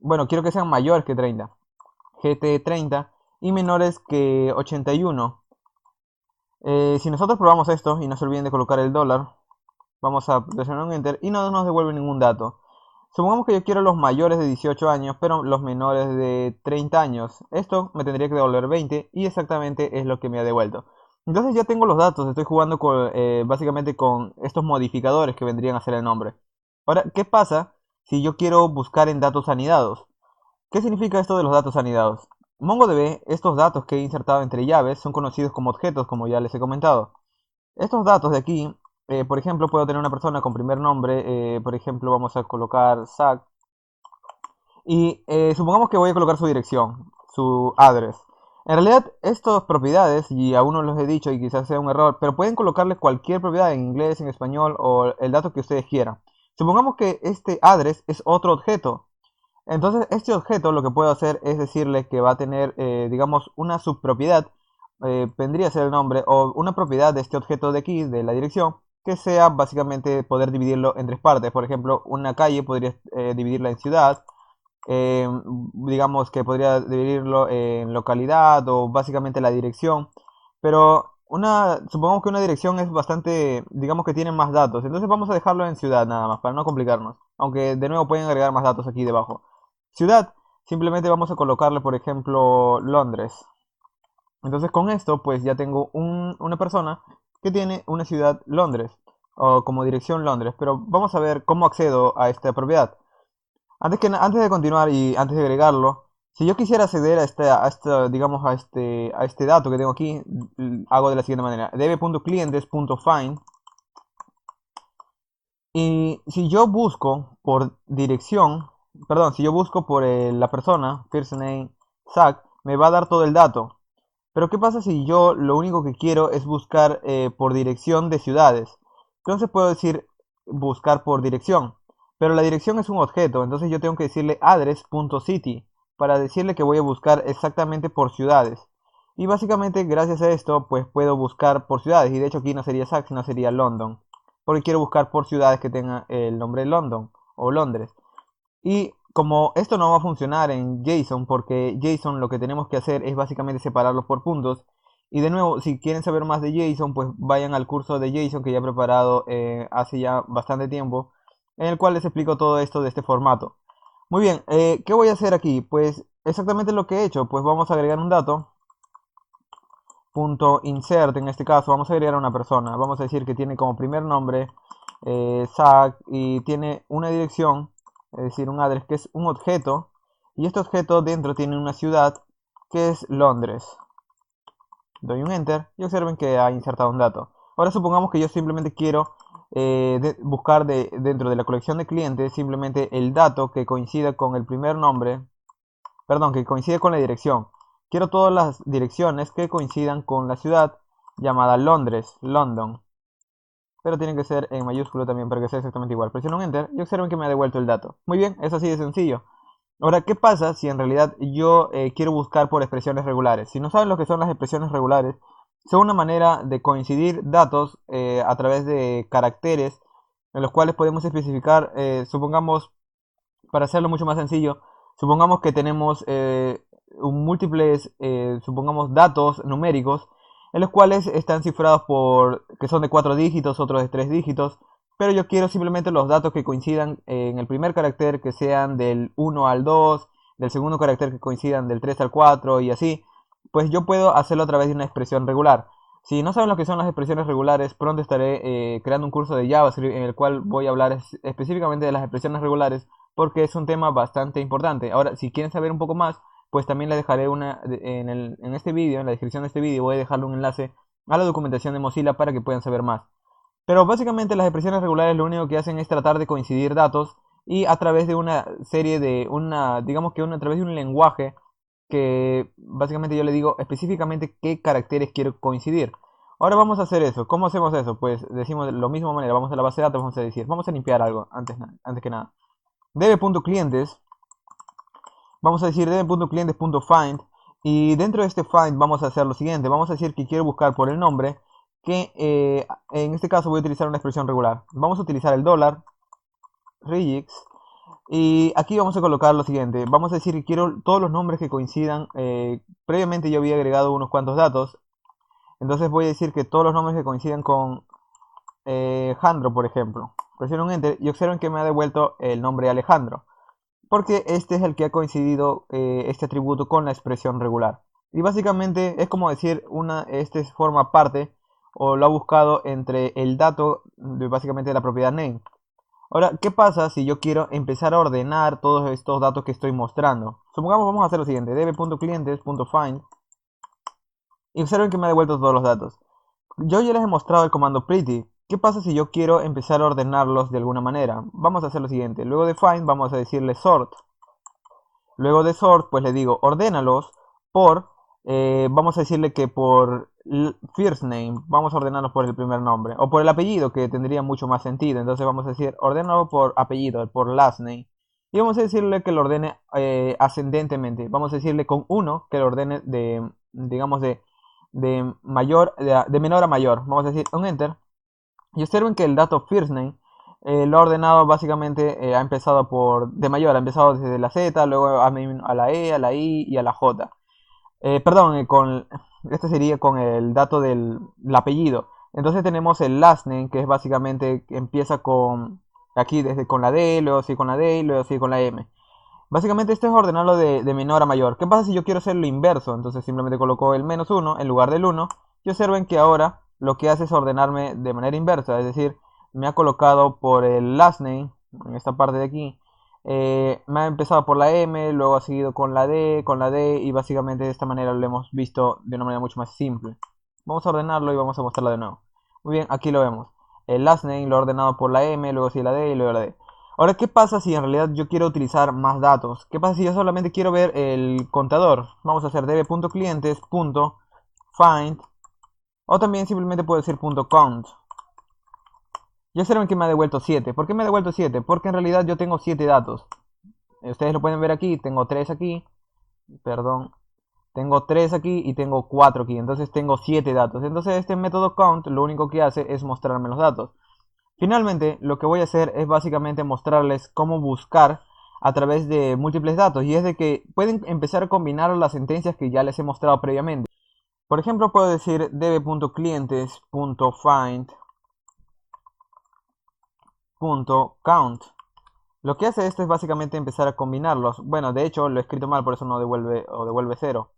bueno, quiero que sean mayores que 30. GT 30 y menores que 81. Si nosotros probamos esto y no se olviden de colocar el dólar, vamos a presionar un enter y no nos devuelve ningún dato. Supongamos que yo quiero los mayores de 18 años, pero los menores de 30 años. Esto me tendría que devolver 20 y exactamente es lo que me ha devuelto. Entonces ya tengo los datos, estoy jugando con, básicamente con estos modificadores que vendrían a ser el nombre. Ahora, ¿qué pasa si yo quiero buscar en datos anidados? ¿Qué significa esto de los datos anidados? MongoDB, estos datos que he insertado entre llaves son conocidos como objetos, como ya les he comentado. Estos datos de aquí, por ejemplo, puedo tener una persona con primer nombre, por ejemplo, vamos a colocar Zach, y supongamos que voy a colocar su dirección, su address. En realidad, estas propiedades, y aún no los he dicho y quizás sea un error, pero pueden colocarle cualquier propiedad en inglés, en español o el dato que ustedes quieran. Supongamos que este address es otro objeto. Entonces, este objeto lo que puedo hacer es decirle que va a tener, digamos, una subpropiedad, vendría a ser el nombre, o una propiedad de este objeto de aquí, de la dirección, que sea básicamente poder dividirlo en tres partes. Por ejemplo, una calle podría dividirla en ciudad, eh, digamos que podría dividirlo en localidad o básicamente la dirección. Pero supongamos que una dirección es bastante, digamos que tiene más datos. Entonces vamos a dejarlo en ciudad nada más, para no complicarnos. Aunque de nuevo pueden agregar más datos aquí debajo. Ciudad, simplemente vamos a colocarle, por ejemplo, Londres. Entonces con esto, pues ya tengo una persona que tiene una ciudad Londres, o como dirección Londres. Pero vamos a ver cómo accedo a esta propiedad. Antes de continuar y antes de agregarlo, si yo quisiera acceder digamos, a este dato que tengo aquí, hago de la siguiente manera: db.clientes.find. Y si yo busco por dirección, perdón, si yo busco por la persona, first name, Zach, me va a dar todo el dato. Pero ¿qué pasa si yo lo único que quiero es buscar por dirección de ciudades? Entonces puedo decir buscar por dirección. Pero la dirección es un objeto, entonces yo tengo que decirle address.city para decirle que voy a buscar exactamente por ciudades. Y básicamente gracias a esto pues puedo buscar por ciudades. Y de hecho aquí no sería Zach, sino sería London. Porque quiero buscar por ciudades que tengan el nombre London o Londres. Y como esto no va a funcionar en JSON, porque JSON lo que tenemos que hacer es básicamente separarlos por puntos. Y de nuevo, si quieren saber más de JSON, pues vayan al curso de JSON que ya he preparado hace ya bastante tiempo, en el cual les explico todo esto de este formato. Muy bien, ¿qué voy a hacer aquí? Pues exactamente lo que he hecho, pues vamos a agregar un dato, punto insert en este caso, vamos a agregar a una persona, vamos a decir que tiene como primer nombre Zach y tiene una dirección, es decir, un address que es un objeto, y este objeto dentro tiene una ciudad que es Londres. Doy un enter y observen que ha insertado un dato. Ahora supongamos que yo simplemente quiero buscar dentro de la colección de clientes simplemente el dato que coincida con el primer nombre, perdón, que coincide con la dirección. Quiero todas las direcciones que coincidan con la ciudad llamada Londres, London. Pero tiene que ser en mayúsculo también para que sea exactamente igual. Presiono un enter y observen que me ha devuelto el dato. Muy bien, es así de sencillo. Ahora, ¿qué pasa si en realidad yo quiero buscar por expresiones regulares? Si no saben lo que son las expresiones regulares, son una manera de coincidir datos a través de caracteres en los cuales podemos especificar, supongamos, para hacerlo mucho más sencillo, supongamos que tenemos múltiples, supongamos, datos numéricos en los cuales están cifrados por, que son de 4 dígitos, otros de 3 dígitos, pero yo quiero simplemente los datos que coincidan en el primer carácter, que sean del 1 al 2, del segundo carácter que coincidan del 3 al 4 y así, pues yo puedo hacerlo a través de una expresión regular. Si no saben lo que son las expresiones regulares, pronto estaré creando un curso de JavaScript en el cual voy a hablar específicamente de las expresiones regulares porque es un tema bastante importante. Ahora, si quieren saber un poco más, pues también les dejaré en este vídeo, en la descripción de este vídeo, voy a dejarle un enlace a la documentación de Mozilla para que puedan saber más. Pero básicamente las expresiones regulares lo único que hacen es tratar de coincidir datos y a través de una serie de digamos que a través de un lenguaje que básicamente yo le digo específicamente qué caracteres quiero coincidir. Ahora vamos a hacer eso. ¿Cómo hacemos eso? Pues decimos de la misma manera, vamos a la base de datos, vamos a decir, vamos a limpiar algo antes que nada. Db.clientes, vamos a decir db.clientes.find y dentro de este find vamos a hacer lo siguiente, vamos a decir que quiero buscar por el nombre, que en este caso voy a utilizar una expresión regular. Vamos a utilizar el dólar regix y aquí vamos a colocar lo siguiente. Vamos a decir que quiero todos los nombres que coincidan. Previamente yo había agregado unos cuantos datos. Entonces voy a decir que todos los nombres que coincidan con Jandro, por ejemplo. Presiono un Enter y observen que me ha devuelto el nombre Alejandro. Porque este es el que ha coincidido este atributo con la expresión regular. Y básicamente es como decir, este forma parte o lo ha buscado entre el dato de básicamente de la propiedad name. Ahora, ¿qué pasa si yo quiero empezar a ordenar todos estos datos que estoy mostrando? Supongamos vamos a hacer lo siguiente, db.clientes.find y observen que me ha devuelto todos los datos. Yo ya les he mostrado el comando pretty. ¿Qué pasa si yo quiero empezar a ordenarlos de alguna manera? Vamos a hacer lo siguiente, luego de find vamos a decirle sort. Luego de sort, pues le digo, ordénalos por, vamos a decirle que por first name, vamos a ordenarlos por el primer nombre, o por el apellido, que tendría mucho más sentido. Entonces vamos a decir, ordénalo por apellido, por last name. Y vamos a decirle que lo ordene ascendentemente. Vamos a decirle con 1 que lo ordene de, digamos, de menor a mayor. Vamos a decir un enter. Y observen que el dato first name lo ha ordenado básicamente, ha empezado de mayor, ha empezado desde la Z, luego a la E, a la I y a la J. Perdón, este sería con el dato del apellido. Entonces tenemos el last name, que es básicamente, que empieza con, aquí desde con la D, luego sigue con la D y luego sigue con la M. Básicamente esto es ordenarlo de menor a mayor. ¿Qué pasa si yo quiero hacer lo inverso? Entonces simplemente coloco el -1 en lugar del 1. Y observen que ahora lo que hace es ordenarme de manera inversa. Es decir, me ha colocado por el last name, en esta parte de aquí. Me ha empezado por la M, luego ha seguido con la D y básicamente de esta manera lo hemos visto de una manera mucho más simple. Vamos a ordenarlo y vamos a mostrarlo de nuevo. Muy bien, aquí lo vemos. El last name lo he ordenado por la M, luego sigue la D y luego la D. Ahora, ¿qué pasa si en realidad yo quiero utilizar más datos? ¿Qué pasa si yo solamente quiero ver el contador? Vamos a hacer db.clientes.find o también simplemente puedo decir .count. Ya observen que me ha devuelto 7. ¿Por qué me ha devuelto 7? Porque en realidad yo tengo 7 datos. Ustedes lo pueden ver aquí, tengo 3 aquí, perdón, tengo 3 aquí y tengo 4 aquí, entonces tengo 7 datos. Entonces este método count lo único que hace es mostrarme los datos. Finalmente, lo que voy a hacer es básicamente mostrarles cómo buscar a través de múltiples datos, y es de que pueden empezar a combinar las sentencias que ya les he mostrado previamente. Por ejemplo, puedo decir db.clientes.find.count. Lo que hace esto es básicamente empezar a combinarlos. Bueno, de hecho lo he escrito mal, por eso no devuelve o devuelve 0.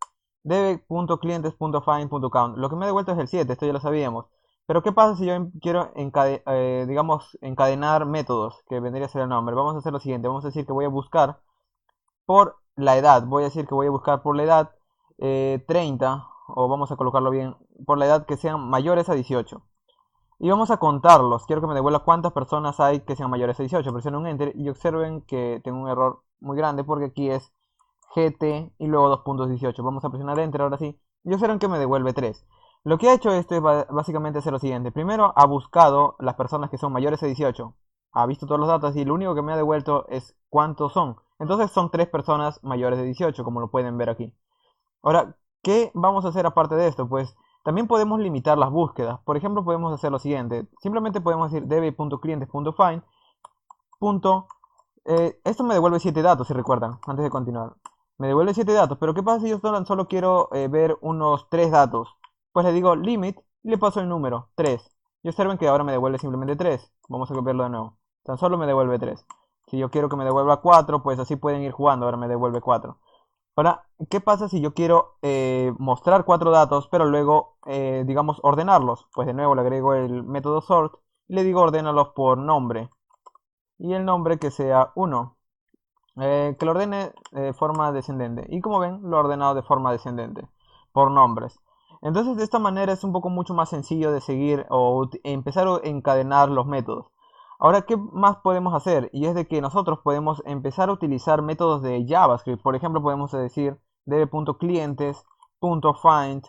db.clientes.find.count. Lo que me ha devuelto es el 7, esto ya lo sabíamos. Pero ¿qué pasa si yo quiero digamos, encadenar métodos? Que vendría a ser el nombre. Vamos a hacer lo siguiente. Vamos a decir que voy a buscar por la edad. Voy a decir que voy a buscar por la edad 30. O vamos a colocarlo bien. Por la edad que sean mayores a 18. Y vamos a contarlos. Quiero que me devuelva cuántas personas hay que sean mayores a 18. Presiono un Enter y observen que tengo un error muy grande porque aquí es GT y luego 2.18. Vamos a presionar Enter ahora sí. Y observen que me devuelve 3. Lo que ha hecho esto es básicamente hacer lo siguiente. Primero ha buscado las personas que son mayores a 18. Ha visto todos los datos y lo único que me ha devuelto es cuántos son. Entonces son 3 personas mayores de 18, como lo pueden ver aquí. Ahora, ¿qué vamos a hacer aparte de esto? Pues también podemos limitar las búsquedas. Por ejemplo, podemos hacer lo siguiente. Simplemente podemos decir db.clientes.find. Esto me devuelve 7 datos, si recuerdan, antes de continuar. Me devuelve 7 datos, pero ¿qué pasa si yo solo quiero ver unos 3 datos? Pues le digo limit y le paso el número, 3. Y observen que ahora me devuelve simplemente 3. Vamos a copiarlo de nuevo. Tan solo me devuelve 3. Si yo quiero que me devuelva 4, pues así pueden ir jugando. Ahora me devuelve 4. Ahora, ¿qué pasa si yo quiero mostrar 4 datos, pero luego, digamos, ordenarlos? Pues de nuevo le agrego el método sort y le digo ordénalos por nombre. Y el nombre que sea 1. que lo ordene de forma descendente. Y como ven, lo he ordenado de forma descendente, por nombres. Entonces de esta manera es un poco mucho más sencillo de seguir o empezar a encadenar los métodos. Ahora, ¿qué más podemos hacer? Y es de que nosotros podemos empezar a utilizar métodos de JavaScript. Por ejemplo, podemos decir db.clientes.find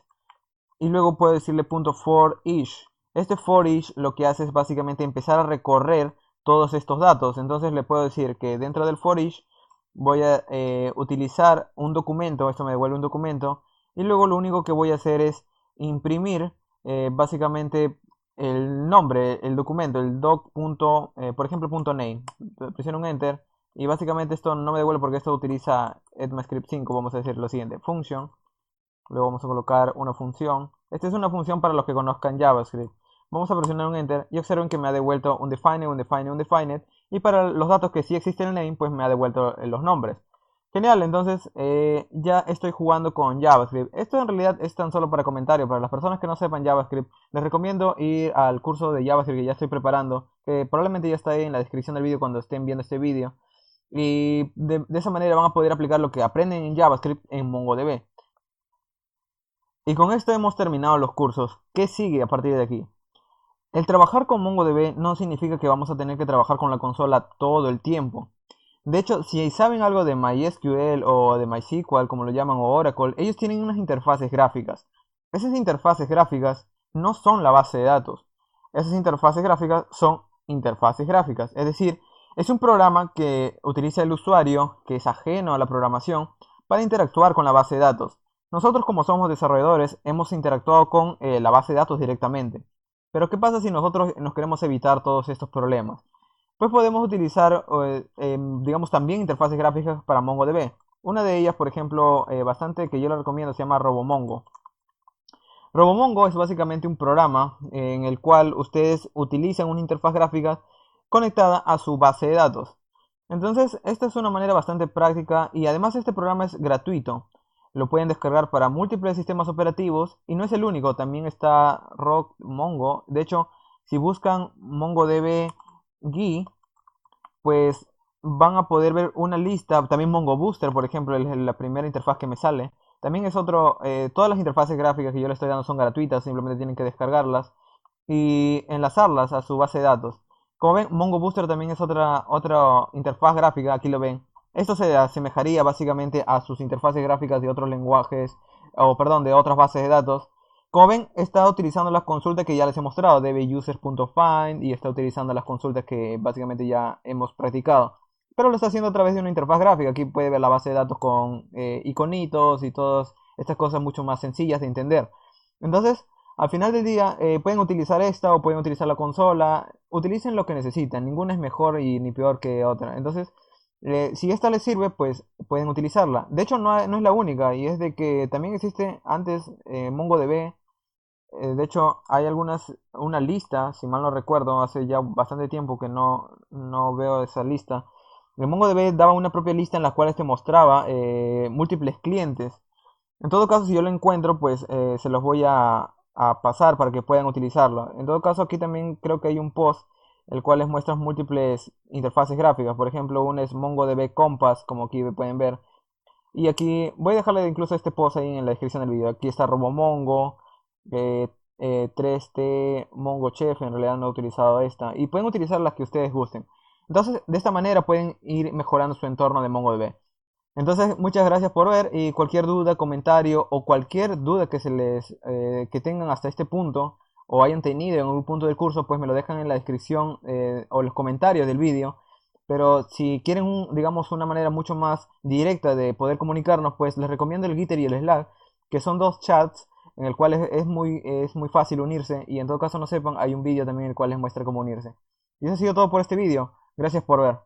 y luego puedo decirle .for each. Este for each lo que hace es básicamente empezar a recorrer todos estos datos. Entonces le puedo decir que dentro del for each voy a utilizar un documento, esto me devuelve un documento, y luego lo único que voy a hacer es imprimir básicamente el nombre, el documento, el doc. Por ejemplo, .name. Presiono un enter y básicamente esto no me devuelve porque esto utiliza ECMAScript 5, vamos a decir lo siguiente, function. Luego vamos a colocar una función. Esta es una función para los que conozcan JavaScript. Vamos a presionar un Enter y observen que me ha devuelto un define, un define, un define. Y para los datos que sí existen en el name, pues me ha devuelto los nombres. Genial, entonces ya estoy jugando con JavaScript. Esto en realidad es tan solo para comentario. Para las personas que no sepan JavaScript, les recomiendo ir al curso de JavaScript que ya estoy preparando, que probablemente ya está ahí en la descripción del vídeo cuando estén viendo este vídeo. Y de esa manera van a poder aplicar lo que aprenden en JavaScript en MongoDB. Y con esto hemos terminado los cursos. ¿Qué sigue a partir de aquí? El trabajar con MongoDB no significa que vamos a tener que trabajar con la consola todo el tiempo. De hecho, si saben algo de MySQL o de MySQL, como lo llaman, o Oracle, ellos tienen unas interfaces gráficas. Esas interfaces gráficas no son la base de datos. Esas interfaces gráficas son interfaces gráficas. Es decir, es un programa que utiliza el usuario, que es ajeno a la programación, para interactuar con la base de datos. Nosotros, como somos desarrolladores, hemos interactuado con la base de datos directamente. Pero ¿qué pasa si nosotros nos queremos evitar todos estos problemas? Pues podemos utilizar, digamos, también interfaces gráficas para MongoDB. Una de ellas, por ejemplo, bastante que yo la recomiendo, se llama RoboMongo. RoboMongo es básicamente un programa en el cual ustedes utilizan una interfaz gráfica conectada a su base de datos. Entonces, esta es una manera bastante práctica y además este programa es gratuito. Lo pueden descargar para múltiples sistemas operativos y no es el único, también está RoboMongo. De hecho, si buscan MongoDB GUI, pues van a poder ver una lista. También Mongo Booster, por ejemplo, es la primera interfaz que me sale. También es otro, todas las interfaces gráficas que yo le estoy dando son gratuitas, simplemente tienen que descargarlas y enlazarlas a su base de datos. Como ven, Mongo Booster también es otra interfaz gráfica, aquí lo ven. Esto se asemejaría básicamente a sus interfaces gráficas de otros lenguajes, o perdón, de otras bases de datos. Como ven, está utilizando las consultas que ya les he mostrado, dbusers.find, y está utilizando las consultas que básicamente ya hemos practicado. Pero lo está haciendo a través de una interfaz gráfica. Aquí puede ver la base de datos con iconitos y todas estas cosas mucho más sencillas de entender. Entonces, al final del día, pueden utilizar esta o pueden utilizar la consola. Utilicen lo que necesitan. Ninguna es mejor y ni peor que otra. Entonces, si esta les sirve, pues pueden utilizarla. De hecho, no es la única. Y es de que también existe antes MongoDB. De hecho, hay una lista, si mal no recuerdo, hace ya bastante tiempo que no veo esa lista. El MongoDB daba una propia lista en la cual te mostraba múltiples clientes. En todo caso, si yo lo encuentro, pues se los voy a pasar para que puedan utilizarlo. En todo caso, aquí también creo que hay un post el cual les muestra múltiples interfaces gráficas. Por ejemplo, una es MongoDB Compass, como aquí pueden ver. Y aquí voy a dejarle incluso este post ahí en la descripción del video. Aquí está RoboMongo, 3T, Mongo Chef, en realidad no he utilizado esta. Y pueden utilizar las que ustedes gusten. Entonces, de esta manera pueden ir mejorando su entorno de MongoDB. Entonces, muchas gracias por ver y cualquier duda, comentario o cualquier duda que que tengan hasta este punto o hayan tenido en algún punto del curso, pues me lo dejan en la descripción o los comentarios del vídeo. Pero si quieren, digamos, una manera mucho más directa de poder comunicarnos, pues les recomiendo el Gitter y el Slack, que son dos chats en el cual es muy fácil unirse. Y en todo caso no sepan, hay un vídeo también en el cual les muestra cómo unirse. Y eso ha sido todo por este vídeo. Gracias por ver.